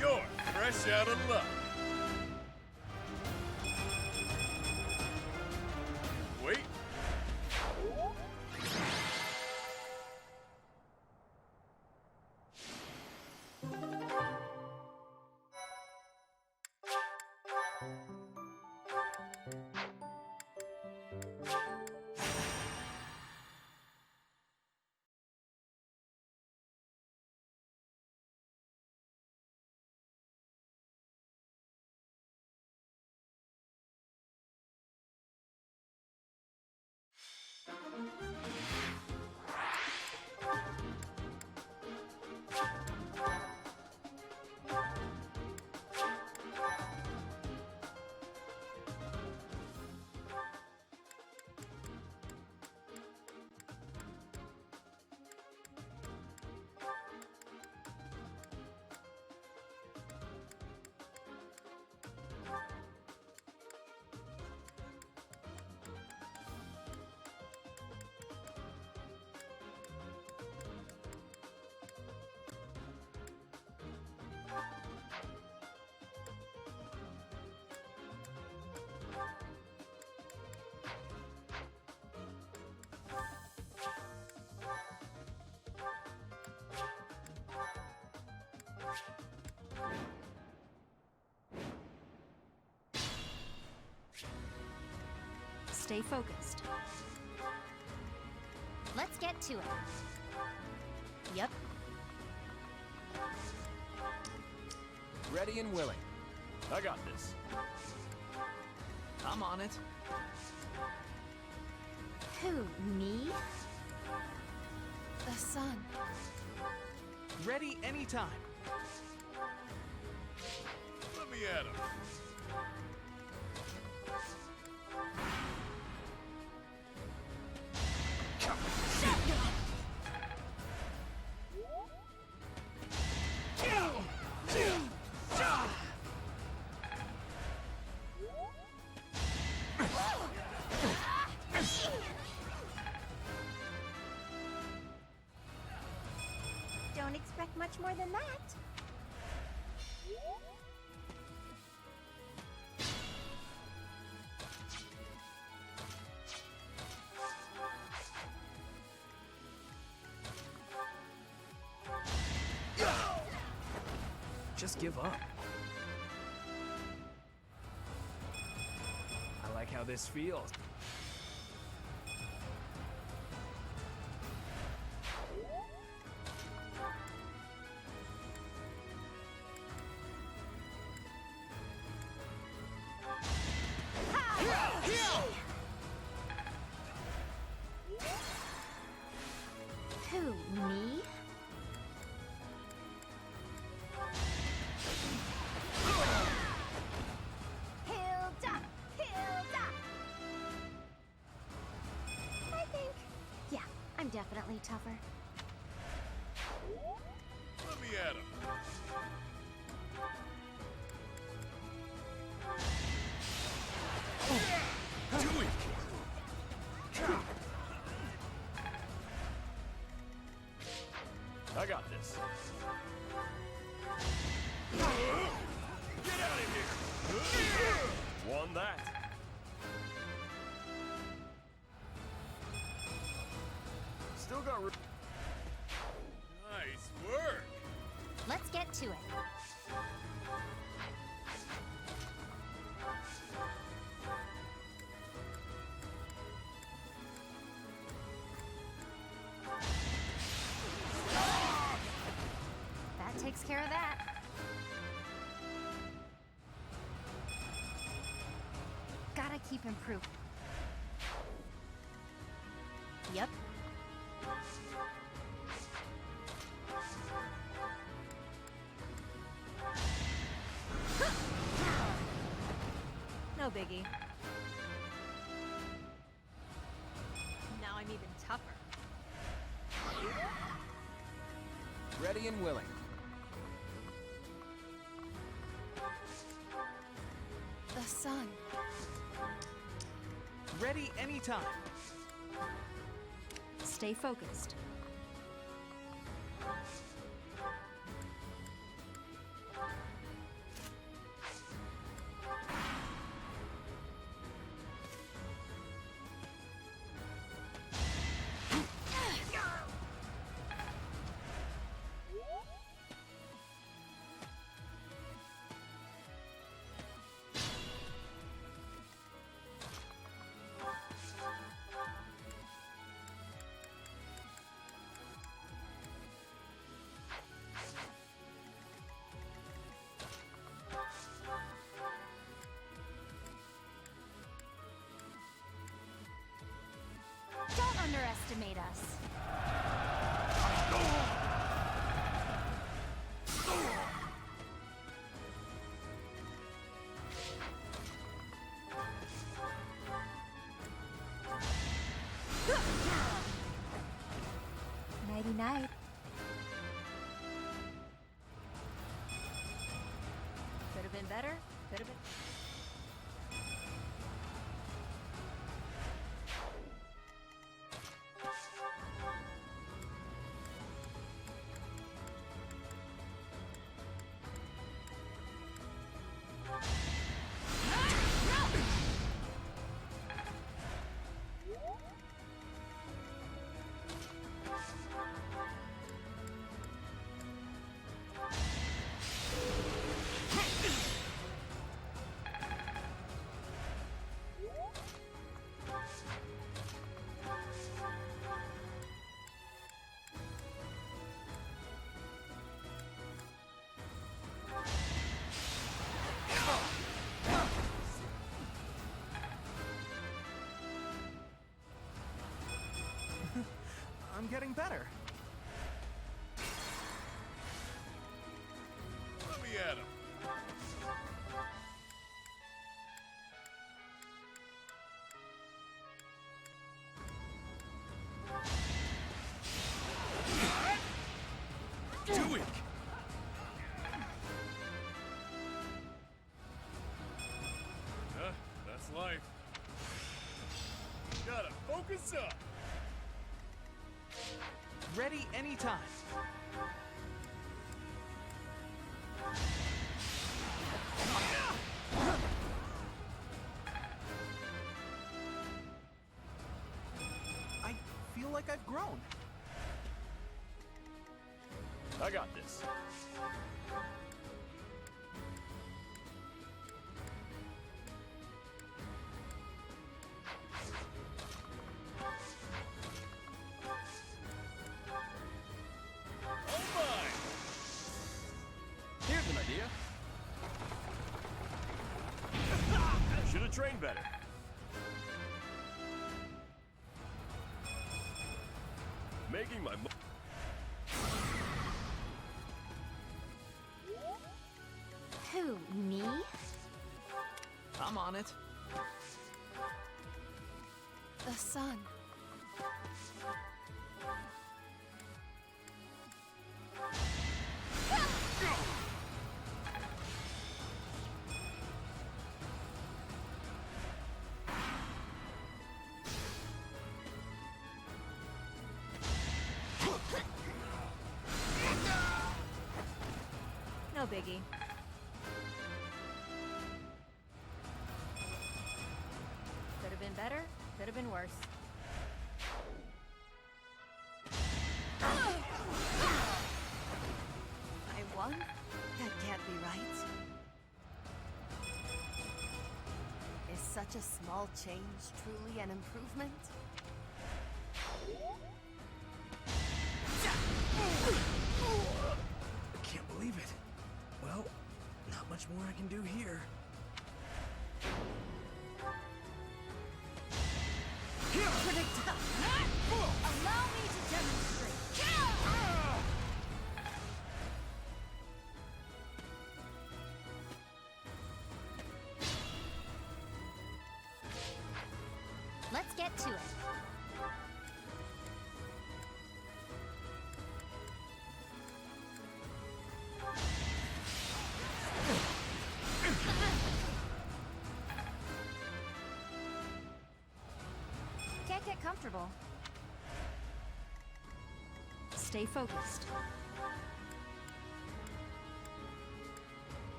You're fresh out of luck. Wait. Stay focused. Let's get to it. Yep. Ready and willing. I got this. I'm on it. Who, me? The sun. Ready anytime. Let me at him. Don't expect much more than that. Just give up. I like how this feels. I'm definitely tougher. Let me at him. Do it! I got this. Get out of here! Won that. Still got room. Nice work! Let's get to it. That takes care of that. Gotta keep improving. Yep. No biggie. Now I'm even tougher. Ready and willing. The sun. Ready anytime. Stay focused. Don't underestimate us. Nighty night. Could have been better. Could have been. I'm getting better. Let me at him. Do it! That's life. Gotta focus up. Ready anytime. I feel like I've grown. I got this. Here's an idea. Should have trained better. Making my Who, me? I'm on it. The sun. biggie. Could have been better, could have been worse. I won? That can't be right. Is such a small change truly an improvement? I can't believe it. Well, not much more I can do here. Allow me to demonstrate. Let's get to it. Can't get comfortable. Stay focused.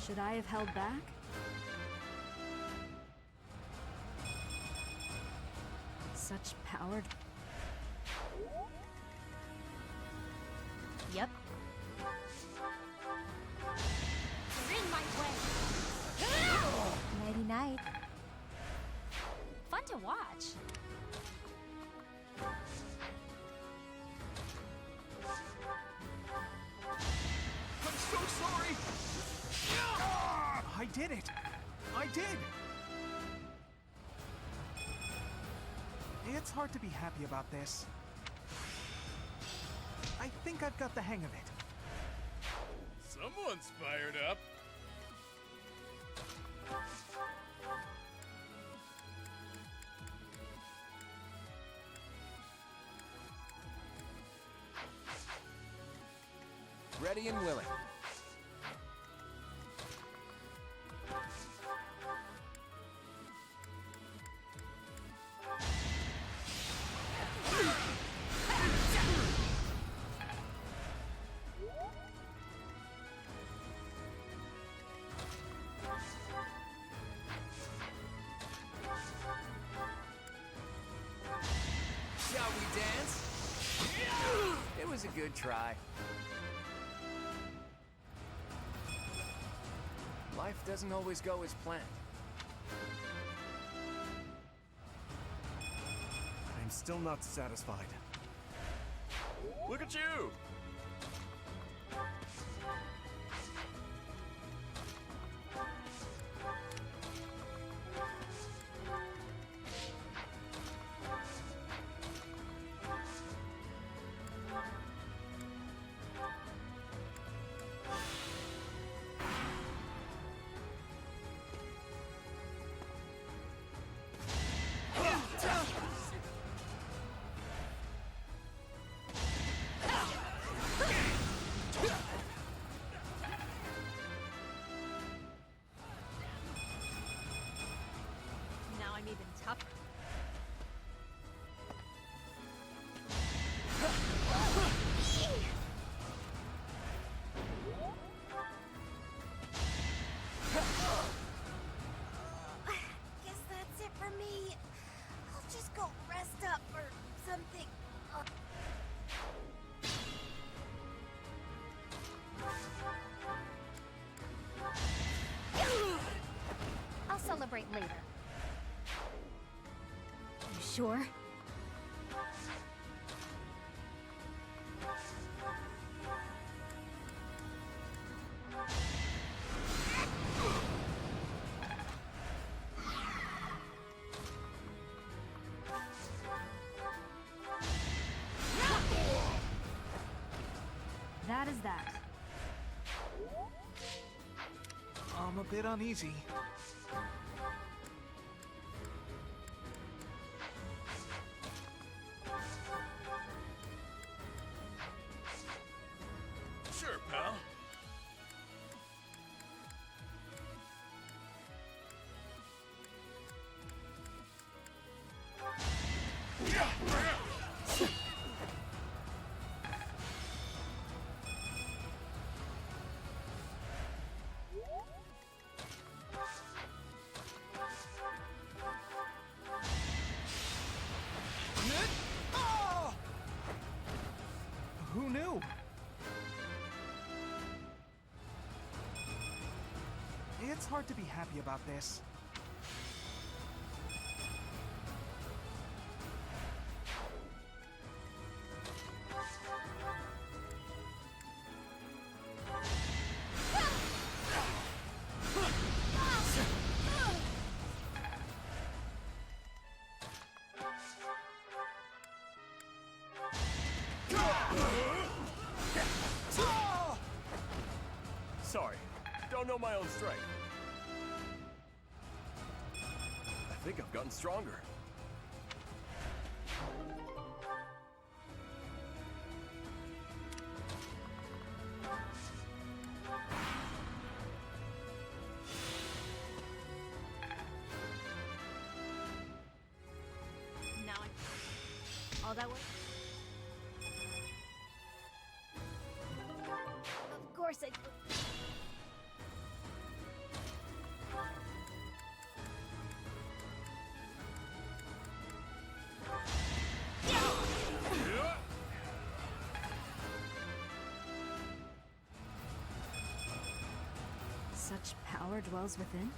Should I have held back? Such power. Yep. You're in my way. Nighty night. Fun to watch. I'm so sorry! I did it! I did! It's hard to be happy about this. I think I've got the hang of it. Someone's fired up. Ready and willing. Shall we dance? It was a good try. Life doesn't always go as planned. I'm still not satisfied. Look at you! Now I'm even tougher. Guess that's it for me. I'll just go rest up or something. I'll celebrate later. You sure? That is that. I'm a bit uneasy. Sure, pal. hard to be happy about this. Sorry, don't know my own strength. I think I've gotten stronger. Now all that way? Of course I could. Such power dwells within?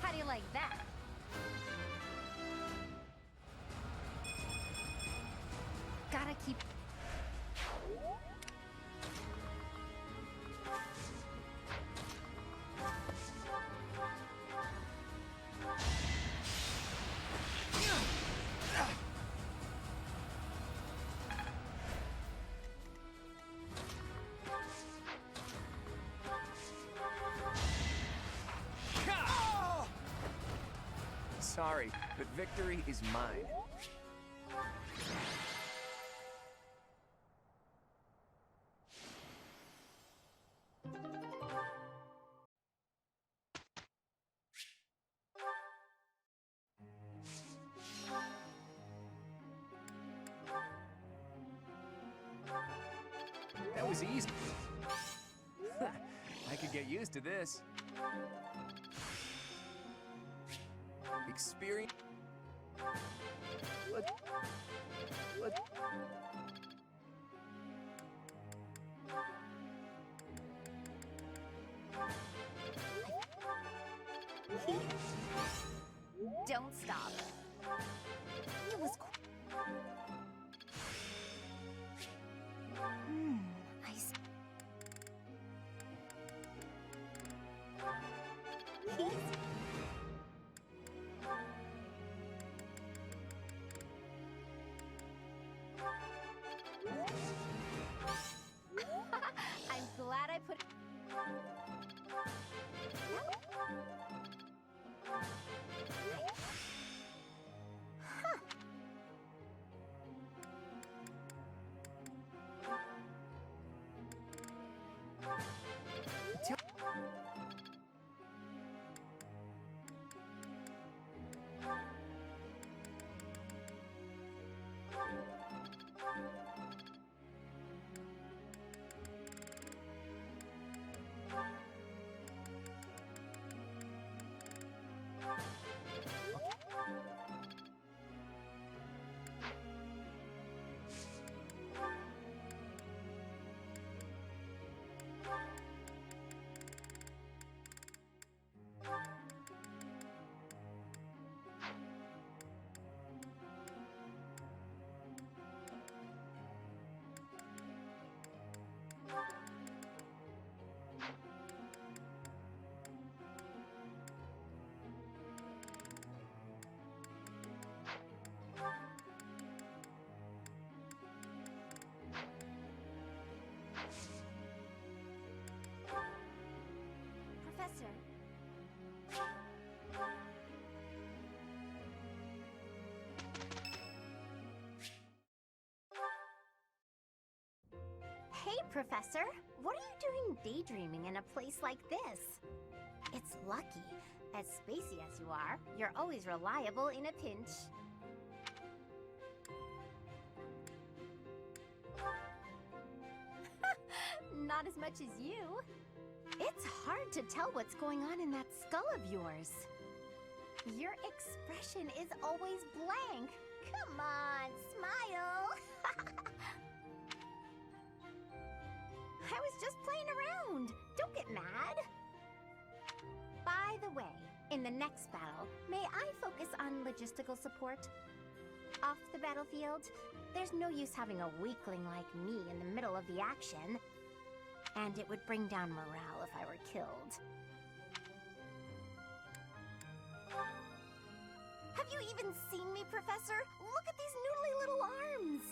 How do you like that? Gotta keep... Sorry, but victory is mine. That was easy. I could get used to this. Experience. What? Don't stop. It was I see. I'm glad I put Professor. Hey, Professor. What are you doing daydreaming in a place like this? It's lucky. As spacey as you are, you're always reliable in a pinch. Not as much as you. It's hard to tell what's going on in that skull of yours. Your expression is always blank. Come on, smile. In the next battle, may I focus on logistical support? Off the battlefield, there's no use having a weakling like me in the middle of the action. And it would bring down morale if I were killed. Have you even seen me, Professor? Look at these noodly little arms!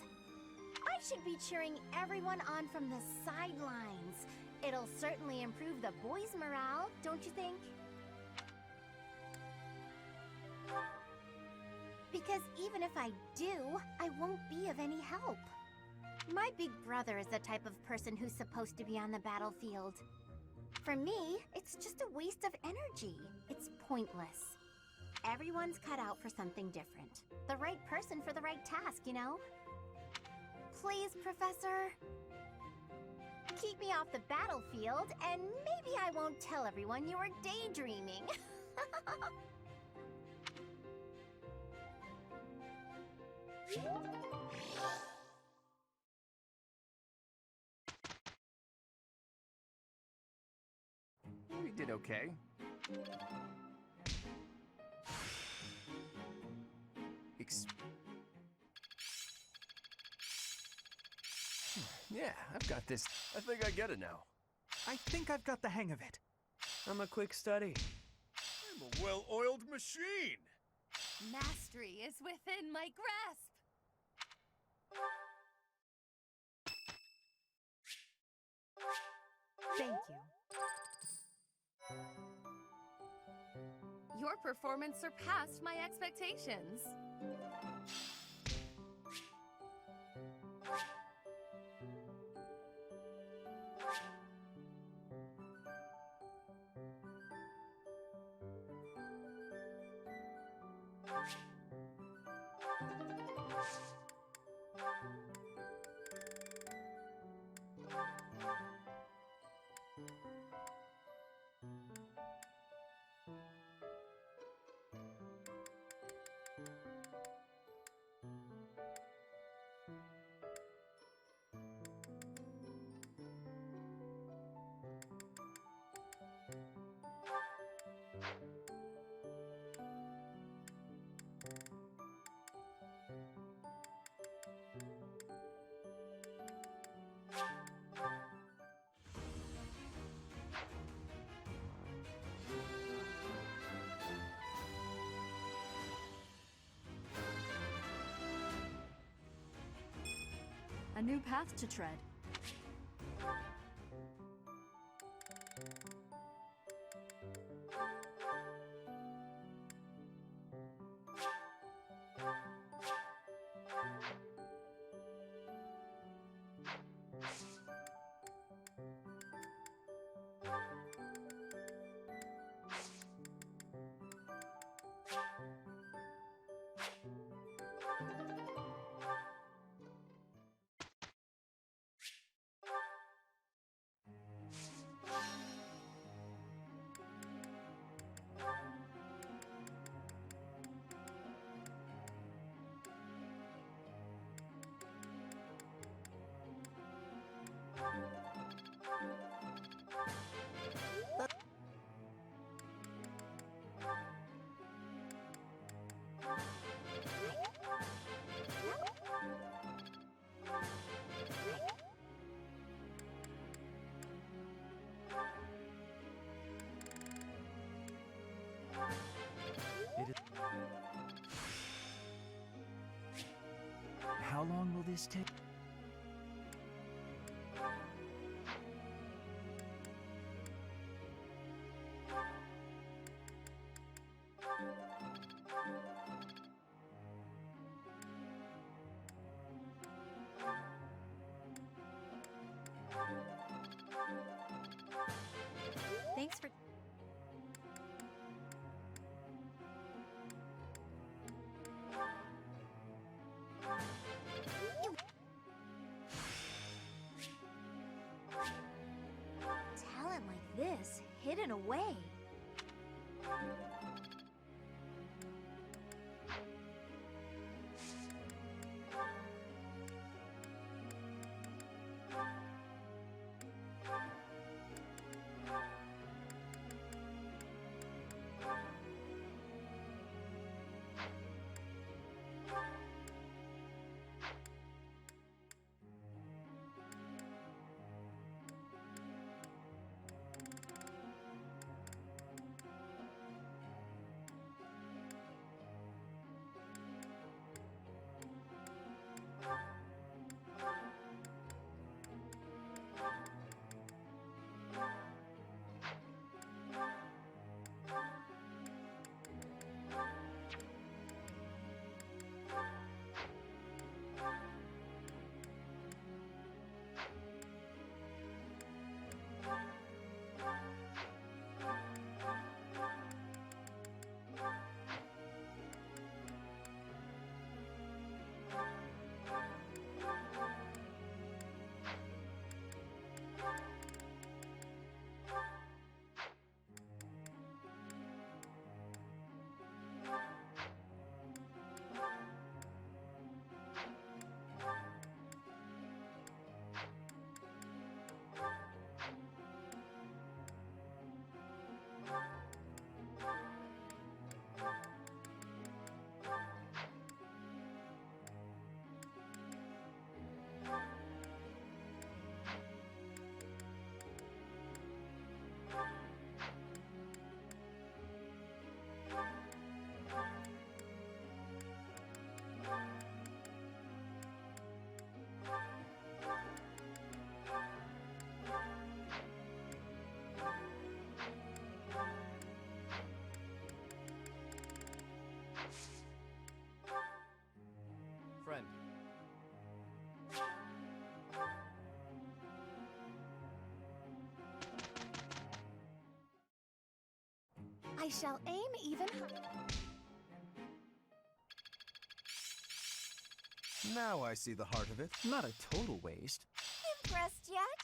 I should be cheering everyone on from the sidelines. It'll certainly improve the boys' morale, don't you think? Because even if I do, I won't be of any help. My big brother is the type of person who's supposed to be on the battlefield. For me, it's just a waste of energy. It's pointless. Everyone's cut out for something different. The right person for the right task, you know? Please, Professor. Keep me off the battlefield, and maybe I won't tell everyone you were daydreaming. We did okay. Yeah, I've got this. I think I get it now. I think I've got the hang of it. I'm a quick study. I'm a well-oiled machine! Mastery is within my grasp! Thank you. Your performance surpassed my expectations. A new path to tread. How long will this take? Thanks for... Talent like this, hidden away. I shall aim even higher. Now I see the heart of it. Not a total waste. Impressed yet?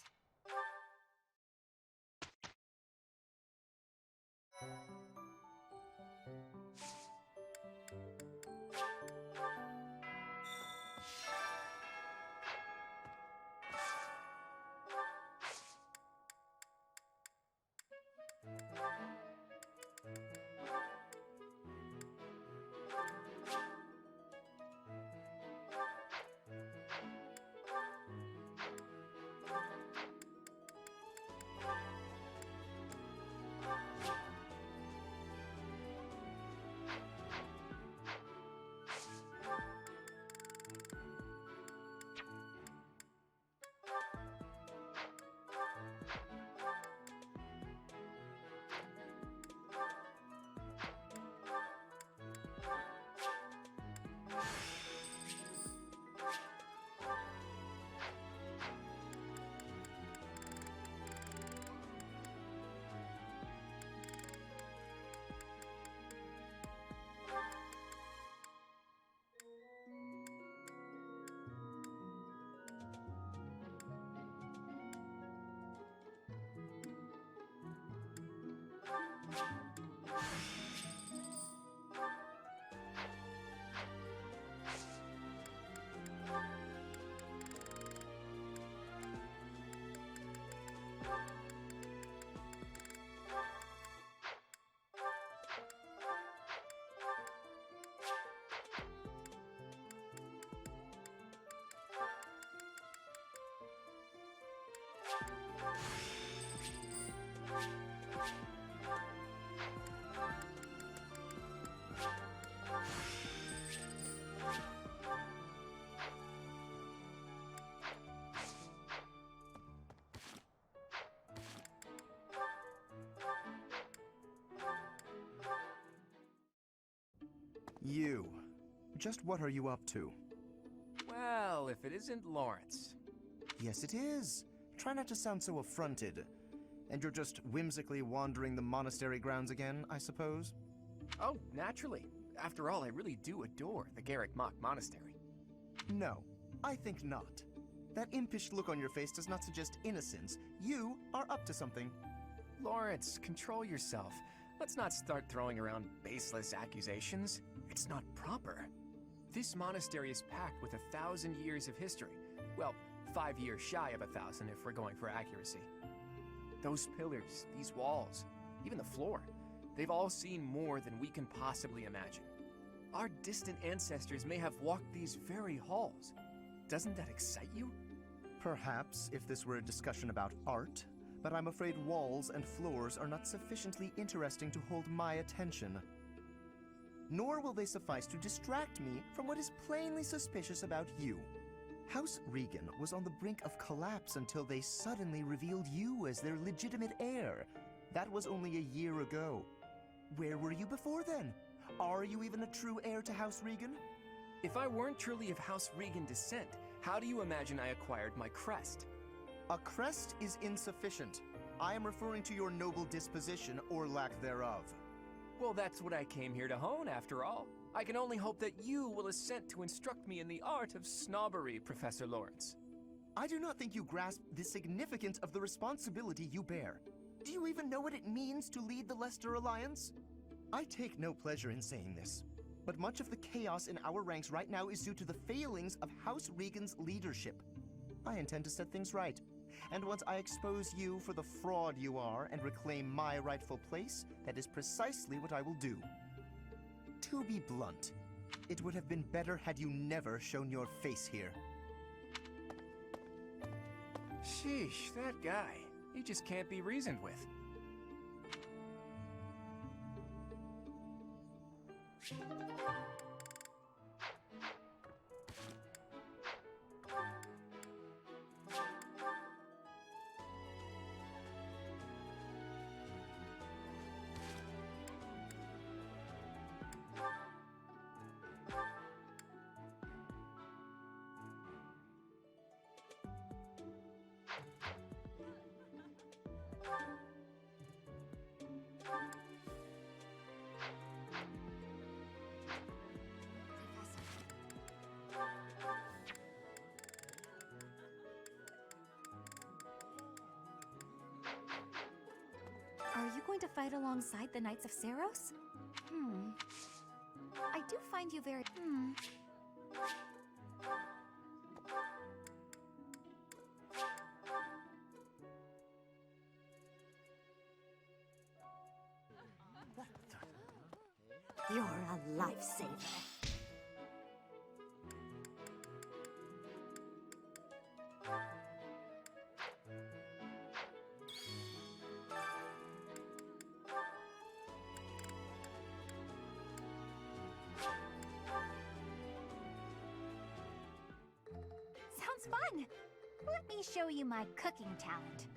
You. Just what are you up to? Well, if it isn't Lawrence. Yes, it is. Try not to sound so affronted. And you're just whimsically wandering the monastery grounds again, I suppose? Oh, naturally. After all, I really do adore the Garrick Mock Monastery. No, I think not. That impish look on your face does not suggest innocence. You are up to something. Lawrence, control yourself. Let's not start throwing around baseless accusations. It's not proper. This monastery is packed with 1,000 years of history. Well, 5 years shy of 1,000 if we're going for accuracy. Those pillars, these walls, even the floor, they've all seen more than we can possibly imagine. Our distant ancestors may have walked these very halls. Doesn't that excite you? Perhaps if this were a discussion about art, but I'm afraid walls and floors are not sufficiently interesting to hold my attention. Nor will they suffice to distract me from what is plainly suspicious about you. House Regan was on the brink of collapse until they suddenly revealed you as their legitimate heir. That was only a year ago. Where were you before then? Are you even a true heir to House Regan? If I weren't truly of House Regan descent, how do you imagine I acquired my crest? A crest is insufficient. I am referring to your noble disposition or lack thereof. Well, that's what I came here to hone, after all. I can only hope that you will assent to instruct me in the art of snobbery, Professor Lawrence. I do not think you grasp the significance of the responsibility you bear. Do you even know what it means to lead the Leicester Alliance? I take no pleasure in saying this, but much of the chaos in our ranks right now is due to the failings of House Regan's leadership. I intend to set things right, and once I expose you for the fraud you are and reclaim my rightful place, that is precisely what I will do. To be blunt, it would have been better had you never shown your face here. Sheesh, that guy. He just can't be reasoned with. going to fight alongside the Knights of Saros? I do find you very... You're a lifesaver. Sounds fun! Let me show you my cooking talent.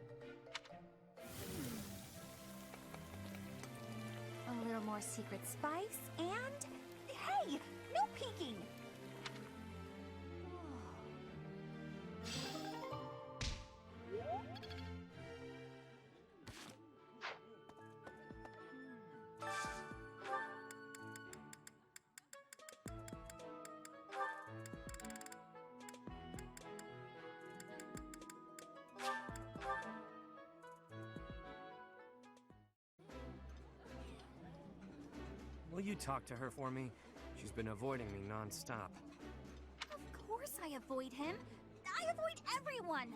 A little more secret spice, and... Hey! No peeking! Will you talk to her for me? She's been avoiding me non-stop. Of course I avoid him. I avoid everyone!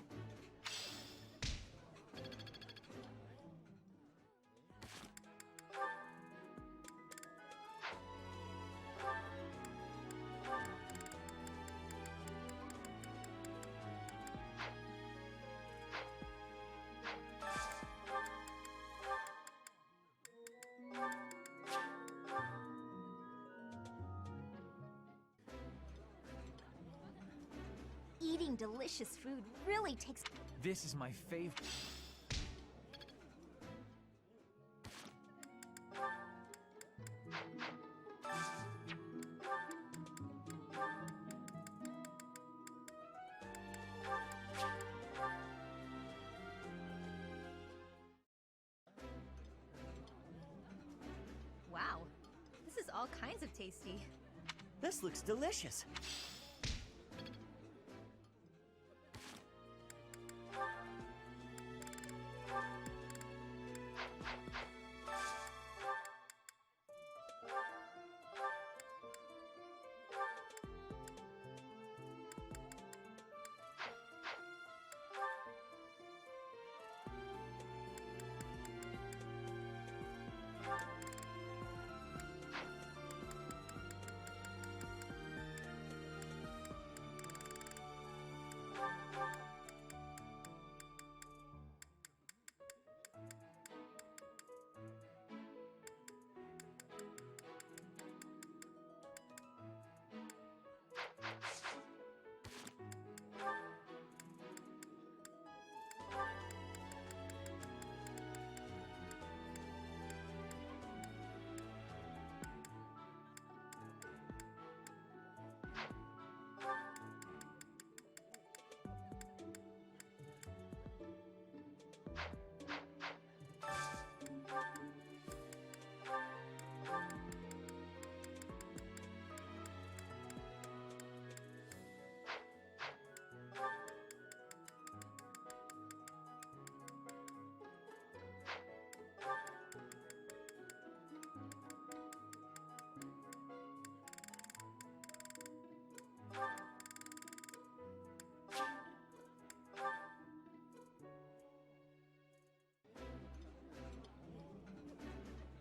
Eating delicious food really takes... This is my favorite. Wow, this is all kinds of tasty. This looks delicious.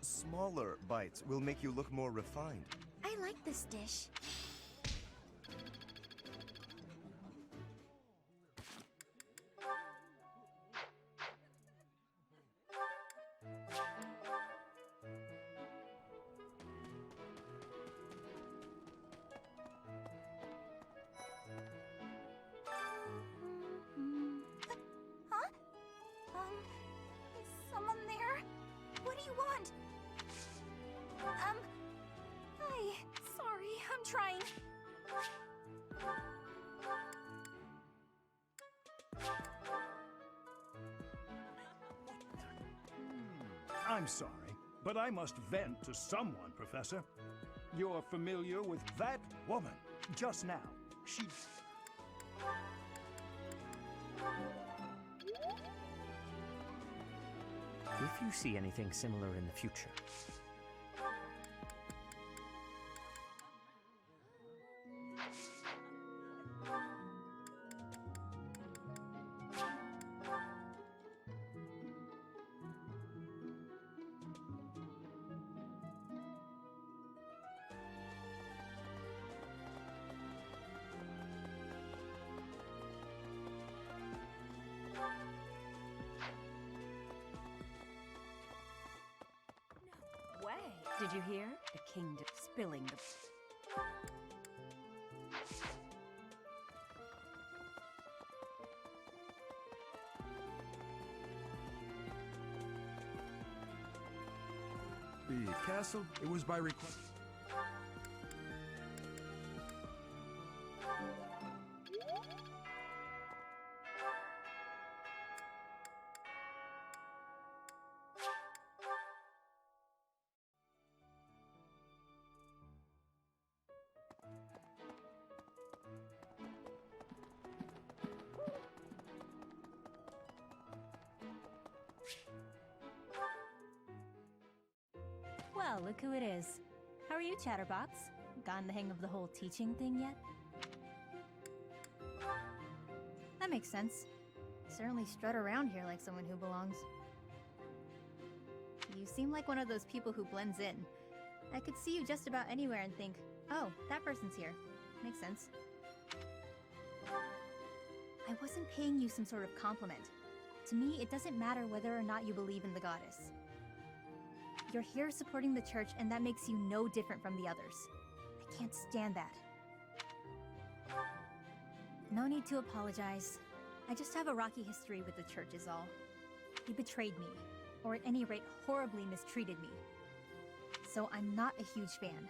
Smaller bites will make you look more refined. I like this dish. Huh? Is someone there? What do you want? Hi. Sorry, I'm trying. I'm sorry, but I must vent to someone, Professor. You're familiar with that woman just now. She... if you see anything similar in the future. Did you hear? The kingdom spilling the... The castle, it was by request. Well, look who it is. How are you, Chatterbox? Gotten the hang of the whole teaching thing yet? That makes sense. Certainly strut around here like someone who belongs. You seem like one of those people who blends in. I could see you just about anywhere and think, oh, that person's here. Makes sense. I wasn't paying you some sort of compliment. To me, it doesn't matter whether or not you believe in the goddess. You're here supporting the church, and that makes you no different from the others. I can't stand that. No need to apologize. I just have a rocky history with the church is all. He betrayed me, or at any rate, horribly mistreated me. So I'm not a huge fan,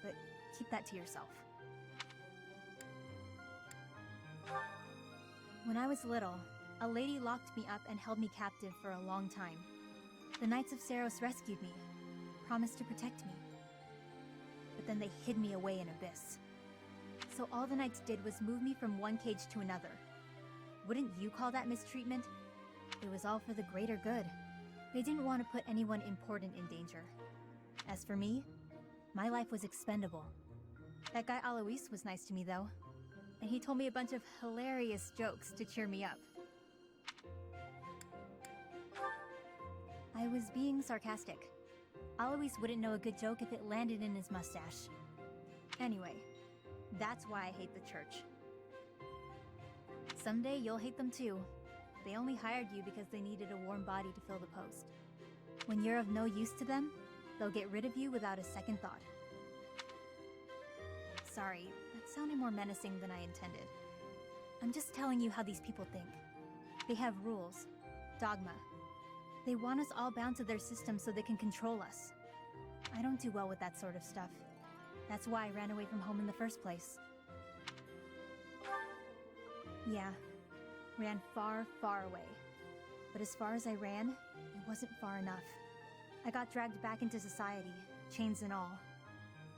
but keep that to yourself. When I was little, a lady locked me up and held me captive for a long time. The Knights of Seiros rescued me, promised to protect me. But then they hid me away in Abyss. So all the Knights did was move me from one cage to another. Wouldn't you call that mistreatment? It was all for the greater good. They didn't want to put anyone important in danger. As for me, my life was expendable. That guy Alois was nice to me though, and he told me a bunch of hilarious jokes to cheer me up. I was being sarcastic. Alois wouldn't know a good joke if it landed in his mustache. Anyway, that's why I hate the church. Someday you'll hate them too. They only hired you because they needed a warm body to fill the post. When you're of no use to them, they'll get rid of you without a second thought. Sorry, that sounded more menacing than I intended. I'm just telling you how these people think. They have rules, dogma. They want us all bound to their system so they can control us. I don't do well with that sort of stuff. That's why I ran away from home in the first place. Yeah, ran far, far away. But as far as I ran, it wasn't far enough. I got dragged back into society, chains and all.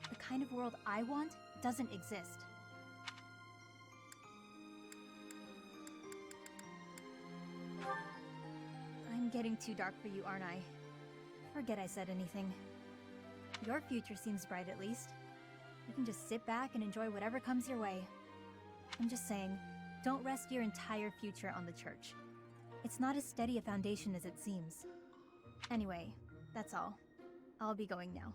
The kind of world I want doesn't exist. I'm getting too dark for you, aren't I? Forget I said anything. Your future seems bright at least. You can just sit back and enjoy whatever comes your way. I'm just saying, don't rest your entire future on the church. It's not as steady a foundation as it seems. Anyway, that's all. I'll be going now.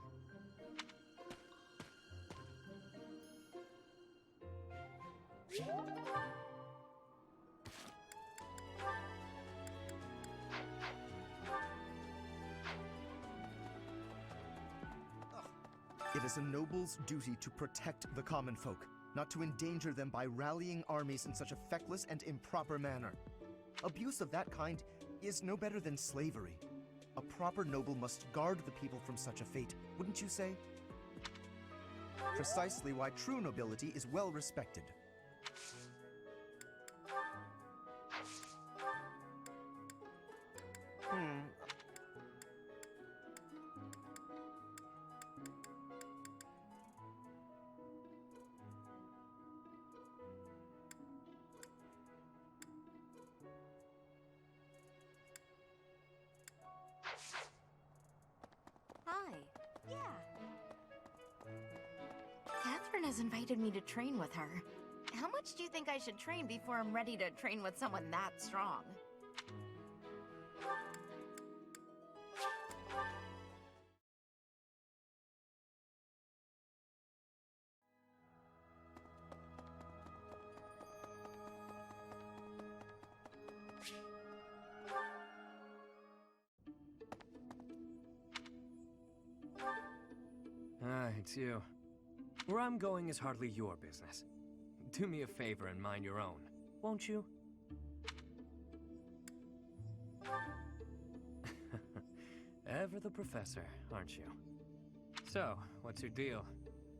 It is a noble's duty to protect the common folk, not to endanger them by rallying armies in such a feckless and improper manner. Abuse of that kind is no better than slavery. A proper noble must guard the people from such a fate, wouldn't you say? Precisely why true nobility is well respected. Laverne has invited me to train with her. How much do you think I should train before I'm ready to train with someone that strong? Ah, it's you. Where I'm going is hardly your business. Do me a favor and mind your own, won't you? Ever the professor, aren't you? So, what's your deal?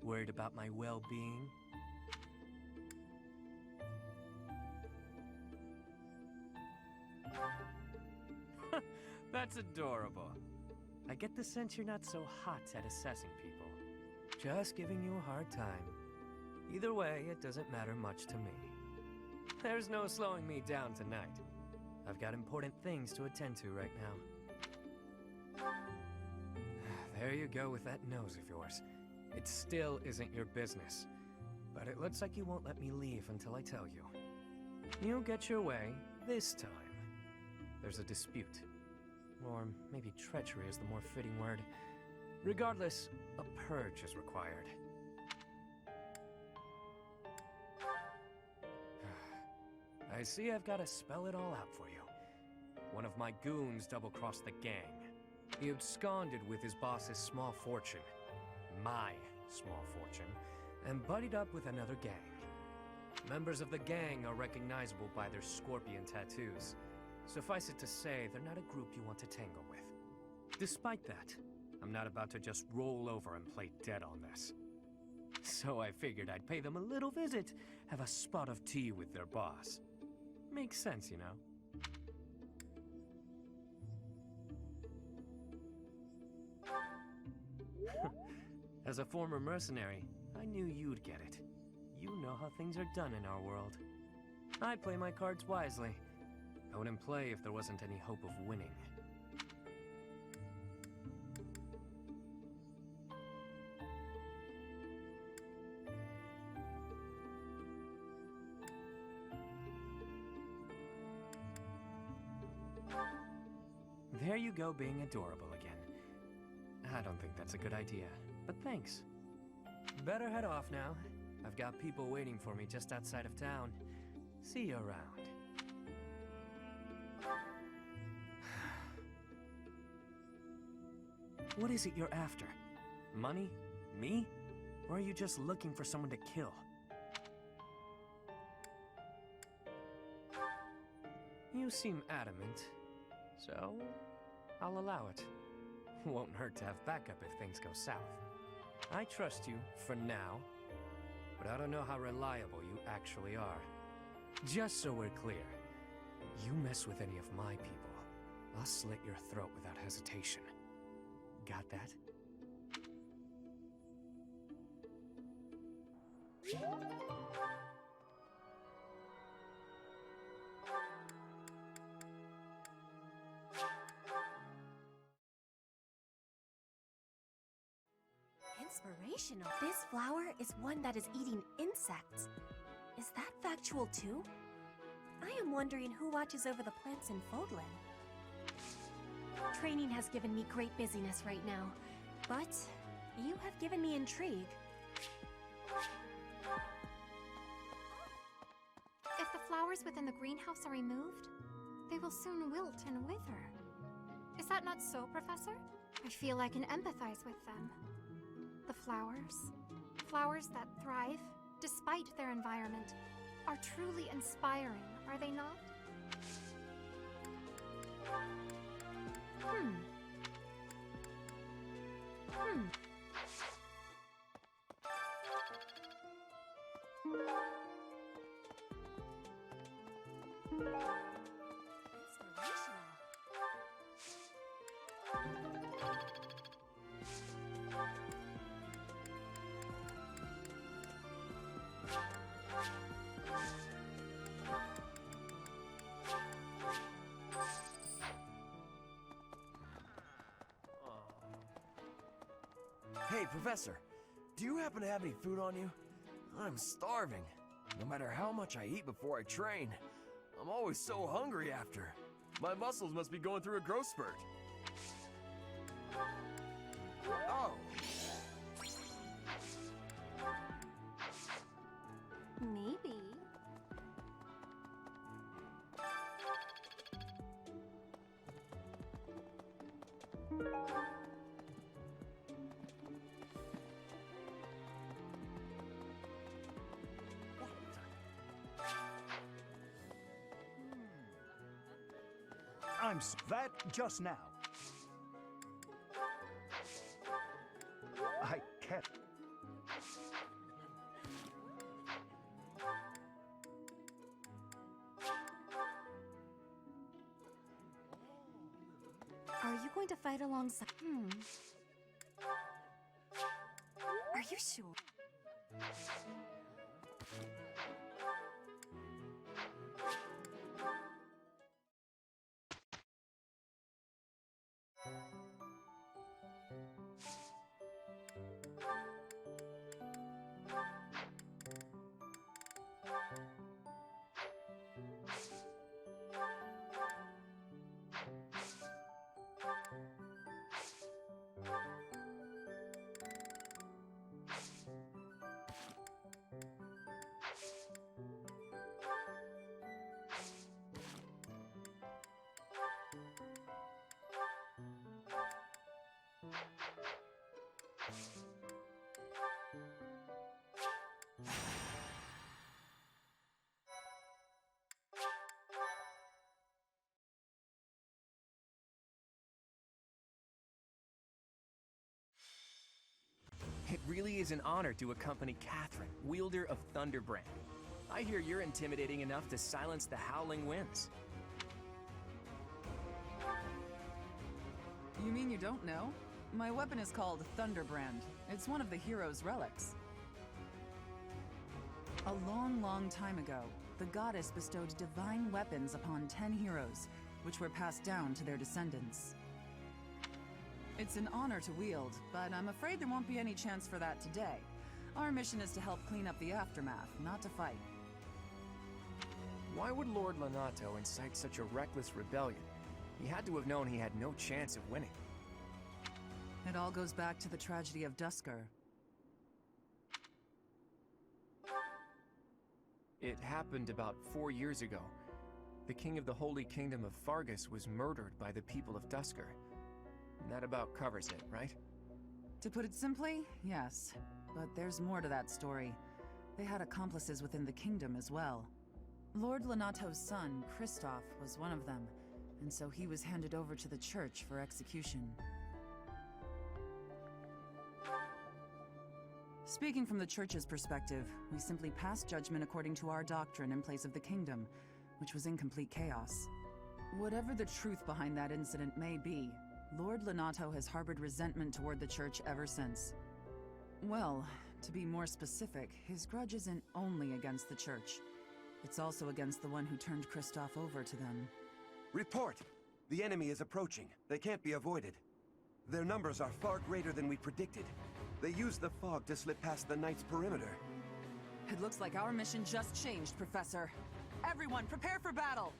Worried about my well-being? That's adorable. I get the sense you're not so hot at assessing people. Just giving you a hard time. Either way, it doesn't matter much to me. There's no slowing me down tonight. I've got important things to attend to right now. There you go with that nose of yours. It still isn't your business. But it looks like you won't let me leave until I tell you. You'll get your way this time. There's a dispute. Or maybe treachery is the more fitting word. Regardless, a purge is required. I see I've got to spell it all out for you. One of my goons double-crossed the gang. He absconded with his boss's small fortune. My small fortune. And buddied up with another gang. Members of the gang are recognizable by their scorpion tattoos. Suffice it to say, they're not a group you want to tangle with. Despite that, I'm not about to just roll over and play dead on this. So I figured I'd pay them a little visit, have a spot of tea with their boss. Makes sense, you know? As a former mercenary, I knew you'd get it. You know how things are done in our world. I play my cards wisely. I wouldn't play if there wasn't any hope of winning. There you go, being adorable again. I don't think that's a good idea, but thanks. Better head off now. I've got people waiting for me just outside of town. See you around. What is it you're after? Money? Me? Or are you just looking for someone to kill? You seem adamant, so I'll allow it. Won't hurt to have backup if things go south. I trust you, for now, but I don't know how reliable you actually are. Just so we're clear, you mess with any of my people, I'll slit your throat without hesitation. Got that? Inspirational. This flower is one that is eating insects. Is that factual too? I am wondering who watches over the plants in Fodlan. Training has given me great busyness right now, but you have given me intrigue. If the flowers within the greenhouse are removed, they will soon wilt and wither. Is that not so, Professor? I feel I can empathize with them. The flowers that thrive, despite their environment, are truly inspiring, are they not? Hey, Professor, do you happen to have any food on you? I'm starving. No matter how much I eat before I train, I'm always so hungry after. My muscles must be going through a growth spurt. Oh! Maybe. That just now. I can't. Are you going to fight alongside? Are you sure? It really is an honor to accompany Catherine, wielder of Thunderbrand. I hear you're intimidating enough to silence the howling winds. You mean you don't know? My weapon is called Thunderbrand. It's one of the hero's relics. A long, long time ago, the goddess bestowed divine weapons upon 10 heroes, which were passed down to their descendants. It's an honor to wield, but I'm afraid there won't be any chance for that today. Our mission is to help clean up the aftermath, not to fight. Why would Lord Lonato incite such a reckless rebellion? He had to have known he had no chance of winning. It all goes back to the tragedy of Dusker. It happened about 4 years ago. The king of the Holy Kingdom of Fargus was murdered by the people of Dusker. That about covers it, right? To put it simply, yes. But there's more to that story. They had accomplices within the kingdom as well. Lord Lonato's son, Kristoff, was one of them, and so he was handed over to the church for execution. Speaking from the church's perspective, we simply passed judgment according to our doctrine in place of the kingdom, which was in complete chaos. Whatever the truth behind that incident may be, Lord Lonato has harbored resentment toward the church ever since. Well, to be more specific, his grudge isn't only against the church. It's also against the one who turned Kristoff over to them. Report! The enemy is approaching. They can't be avoided. Their numbers are far greater than we predicted. They used the fog to slip past the Knight's perimeter. It looks like our mission just changed, Professor. Everyone, prepare for battle!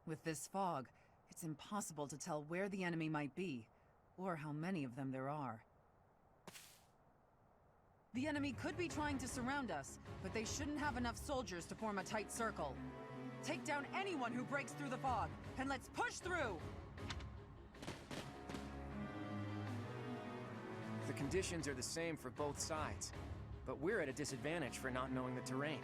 With this fog, it's impossible to tell where the enemy might be, or how many of them there are. The enemy could be trying to surround us, but they shouldn't have enough soldiers to form a tight circle. Take down anyone who breaks through the fog, and let's push through! The conditions are the same for both sides, but we're at a disadvantage for not knowing the terrain.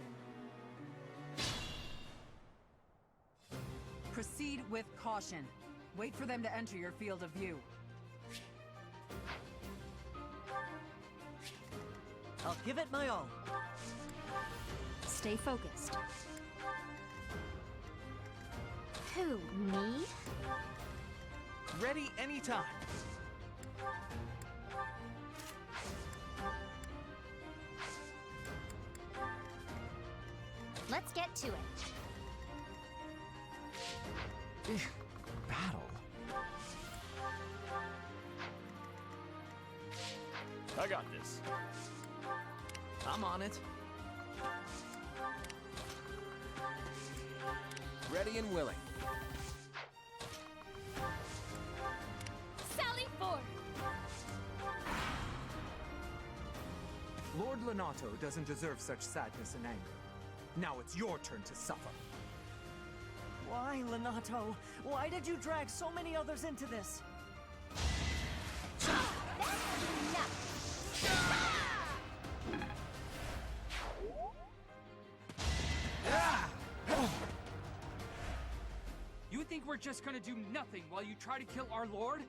Proceed with caution. Wait for them to enter your field of view. I'll give it my all. Stay focused. Who, me? Ready anytime. Let's get to it. Battle? I got this. I'm on it. Ready and willing. Sally forth! Lord Lonato doesn't deserve such sadness and anger. Now it's your turn to suffer. Why, Lonato? Why did you drag so many others into this? You think we're just gonna do nothing while you try to kill our lord?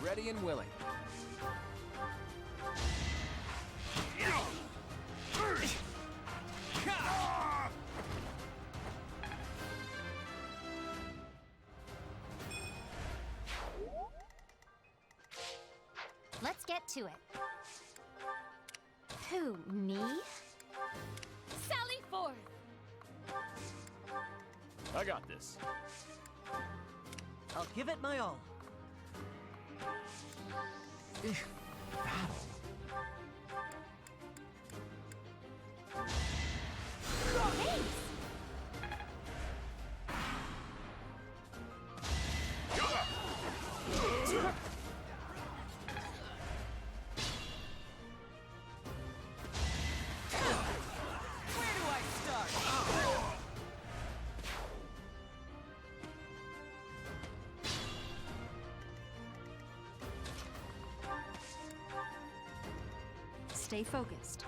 Ready and willing. Let's get to it. Who, me? Sally forth! I got this. I'll give it my all. Battle? Where do I start? Stay focused.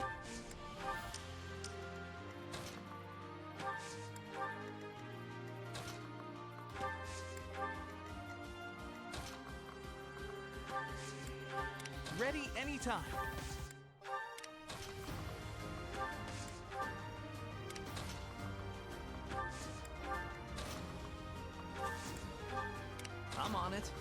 Ready anytime. I'm on it.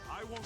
I won't...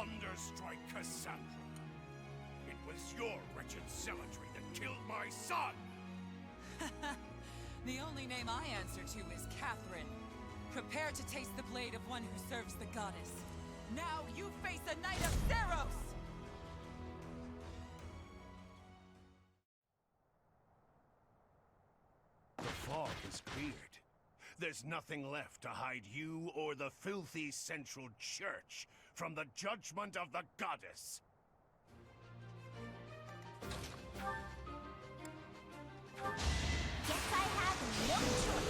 Thunderstrike Cassandra. It was your wretched zealotry that killed my son! The only name I answer to is Catherine. Prepare to taste the blade of one who serves the goddess. Now you face a Knight of Theros! The fog is cleared. There's nothing left to hide you or the filthy Central Church from the judgment of the goddess. Guess I have no choice.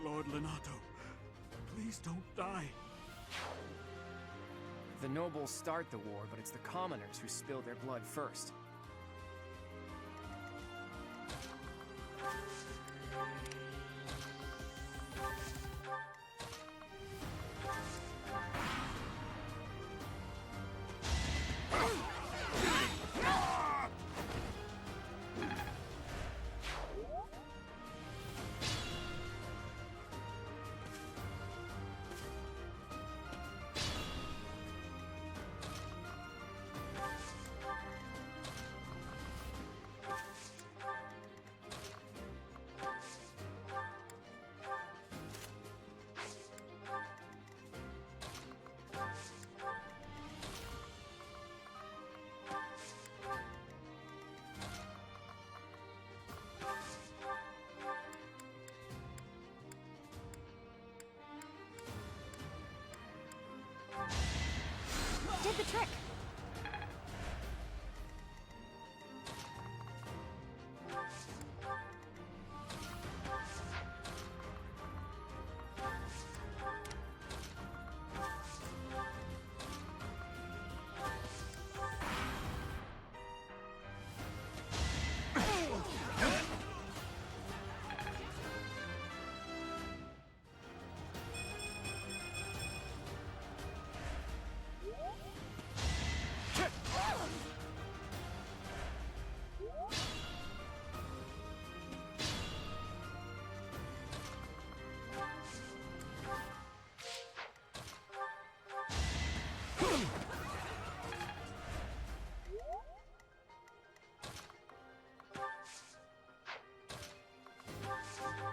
Lord Lenato, please don't die. The nobles start the war, but it's the commoners who spill their blood first. Did the trick.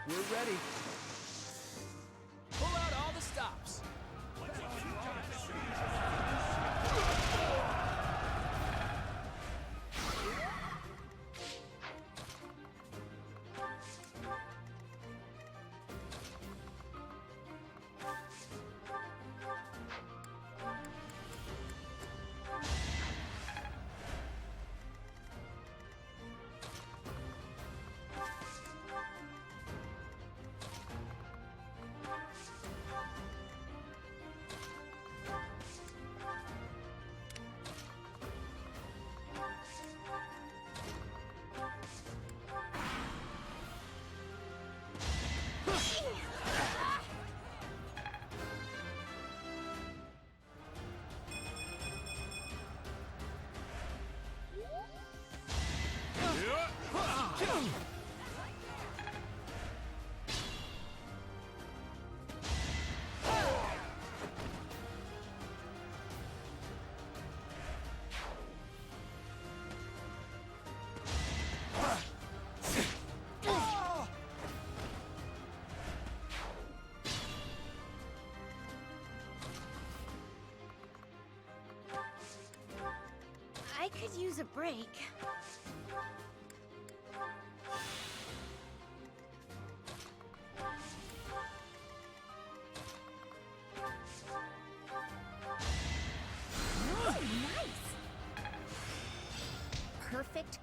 We're ready. Pull out all the stops. I could use a break. Ooh, nice! Perfect.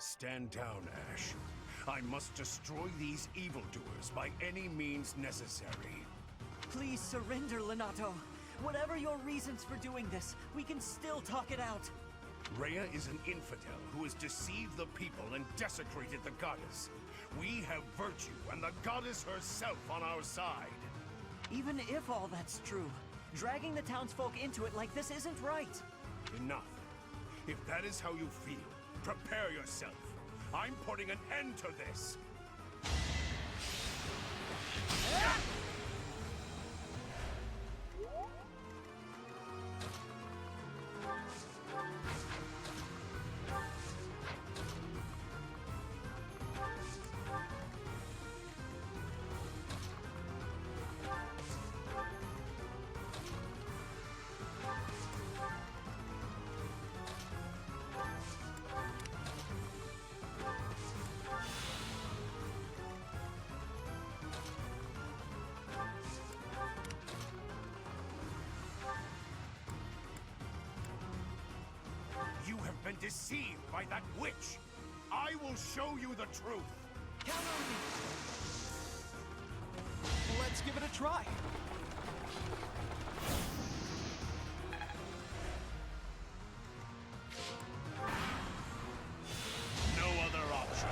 Stand down, Ash. I must destroy these evildoers by any means necessary. Please surrender, Lenato. Whatever your reasons for doing this, we can still talk it out. Rhea is an infidel who has deceived the people and desecrated the goddess. We have virtue and the goddess herself on our side. Even if all that's true, dragging the townsfolk into it like this isn't right. Enough. If that is how you feel, prepare yourself. I'm putting an end to this. You have been deceived by that witch. I will show you the truth. Count on me. Let's give it a try. No other option.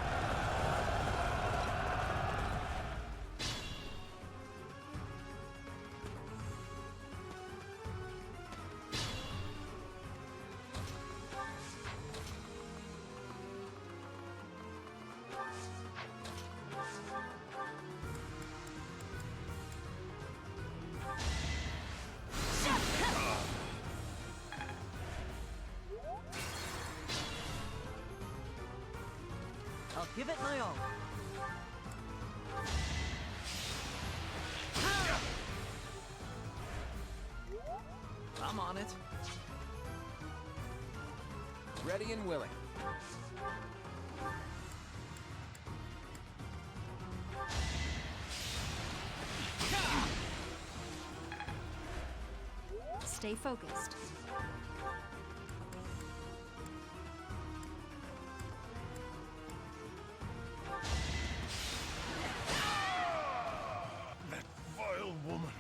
I'll give it my all. I'm on it. Ready and willing. Stay focused. That vile woman.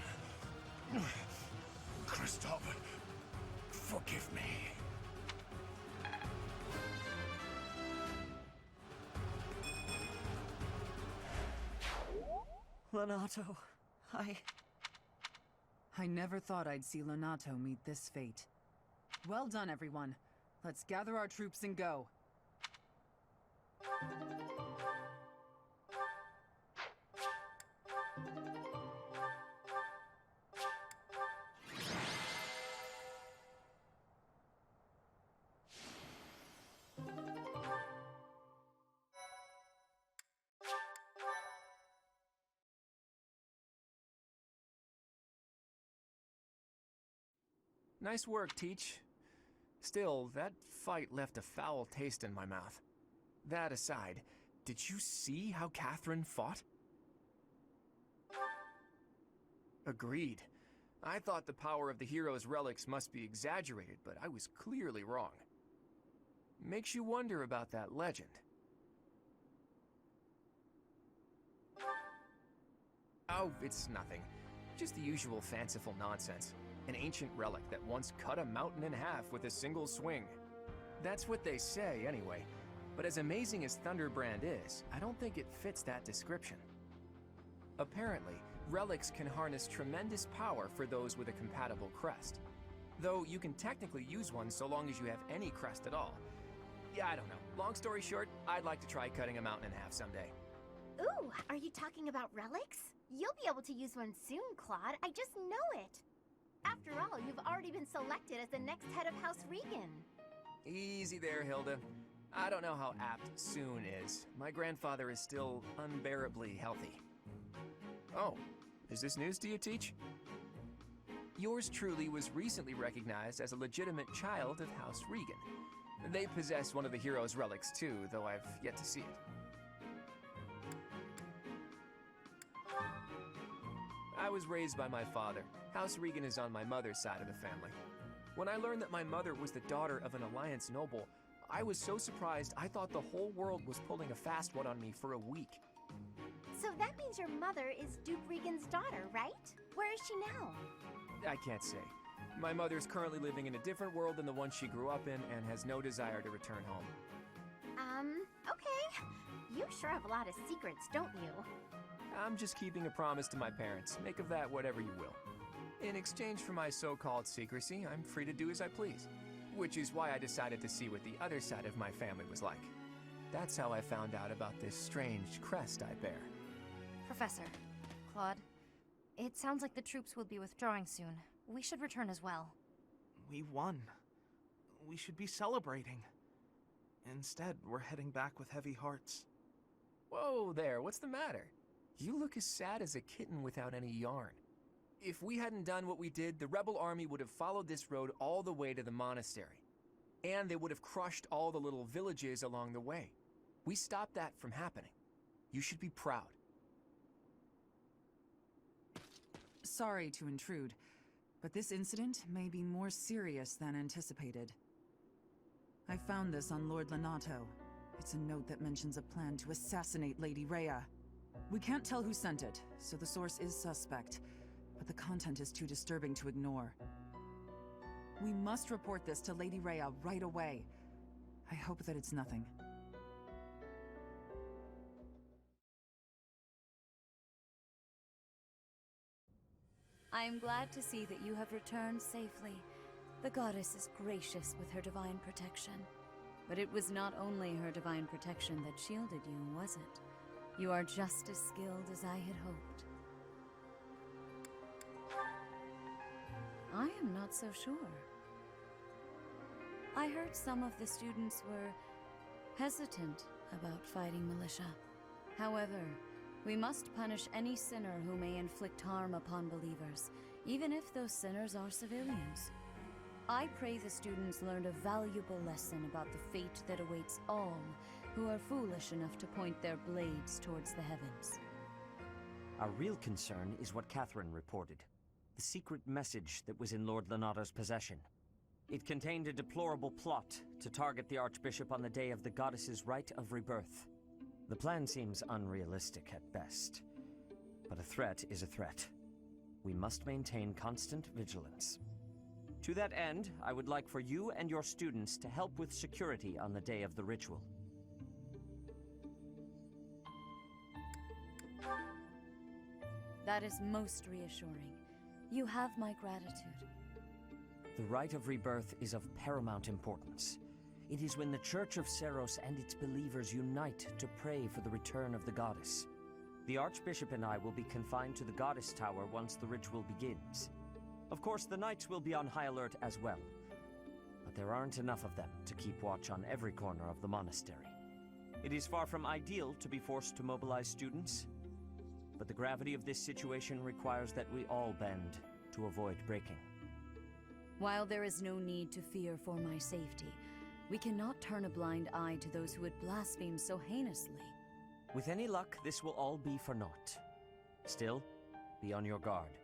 Christoph, forgive me. Lenato, I never thought I'd see Lenato meet this fate. Well done, everyone. Let's gather our troops and go. Nice work, Teach. Still, that fight left a foul taste in my mouth. That aside, did you see how Catherine fought? Agreed. I thought the power of the hero's relics must be exaggerated, but I was clearly wrong. Makes you wonder about that legend. Oh, it's nothing. Just the usual fanciful nonsense. An ancient relic that once cut a mountain in half with a single swing. That's what they say, anyway. But as amazing as Thunderbrand is, I don't think it fits that description. Apparently, relics can harness tremendous power for those with a compatible crest. Though you can technically use one so long as you have any crest at all. Yeah, I don't know. Long story short, I'd like to try cutting a mountain in half someday. Ooh, are you talking about relics? You'll be able to use one soon, Claude. I just know it. After all, you've already been selected as the next head of House Regan. Easy there, Hilda. I don't know how apt soon is. My grandfather is still unbearably healthy. Oh, is this news to you, Teach? Yours truly was recently recognized as a legitimate child of House Regan. They possess one of the hero's relics too, though I've yet to see it. I was raised by my father. House Regan is on my mother's side of the family. When I learned that my mother was the daughter of an Alliance noble, I was so surprised I thought the whole world was pulling a fast one on me for a week. So that means your mother is Duke Regan's daughter, right? Where is she now? I can't say. My mother's currently living in a different world than the one she grew up in and has no desire to return home. Okay. You sure have a lot of secrets, don't you? I'm just keeping a promise to my parents. Make of that whatever you will. In exchange for my so-called secrecy, I'm free to do as I please. Which is why I decided to see what the other side of my family was like. That's how I found out about this strange crest I bear. Professor, Claude, it sounds like the troops will be withdrawing soon. We should return as well. We won. We should be celebrating. Instead, we're heading back with heavy hearts. Whoa there, what's the matter? You look as sad as a kitten without any yarn. If we hadn't done what we did, the rebel army would have followed this road all the way to the monastery. And they would have crushed all the little villages along the way. We stopped that from happening. You should be proud. Sorry to intrude, but this incident may be more serious than anticipated. I found this on Lord Lenato. It's a note that mentions a plan to assassinate Lady Rhea. We can't tell who sent it, so the source is suspect, but the content is too disturbing to ignore. We must report this to Lady Rhea right away. I hope that it's nothing. I am glad to see that you have returned safely. The goddess is gracious with her divine protection. But it was not only her divine protection that shielded you, was it? You are just as skilled as I had hoped. I am not so sure. I heard some of the students were hesitant about fighting militia. However, we must punish any sinner who may inflict harm upon believers, even if those sinners are civilians. I pray the students learned a valuable lesson about the fate that awaits all who are foolish enough to point their blades towards the heavens. Our real concern is what Catherine reported. The secret message that was in Lord Lenato's possession. It contained a deplorable plot to target the Archbishop on the day of the goddess's rite of rebirth. The plan seems unrealistic at best, but a threat is a threat. We must maintain constant vigilance. To that end, I would like for you and your students to help with security on the day of the ritual. That is most reassuring. You have my gratitude. The rite of rebirth is of paramount importance. It is when the Church of Seros and its believers unite to pray for the return of the goddess. The Archbishop and I will be confined to the Goddess Tower once the ritual begins. Of course, the Knights will be on high alert as well, but there aren't enough of them to keep watch on every corner of the monastery. It is far from ideal to be forced to mobilize students, but the gravity of this situation requires that we all bend to avoid breaking. While there is no need to fear for my safety, we cannot turn a blind eye to those who would blaspheme so heinously. With any luck, this will all be for naught. Still, be on your guard.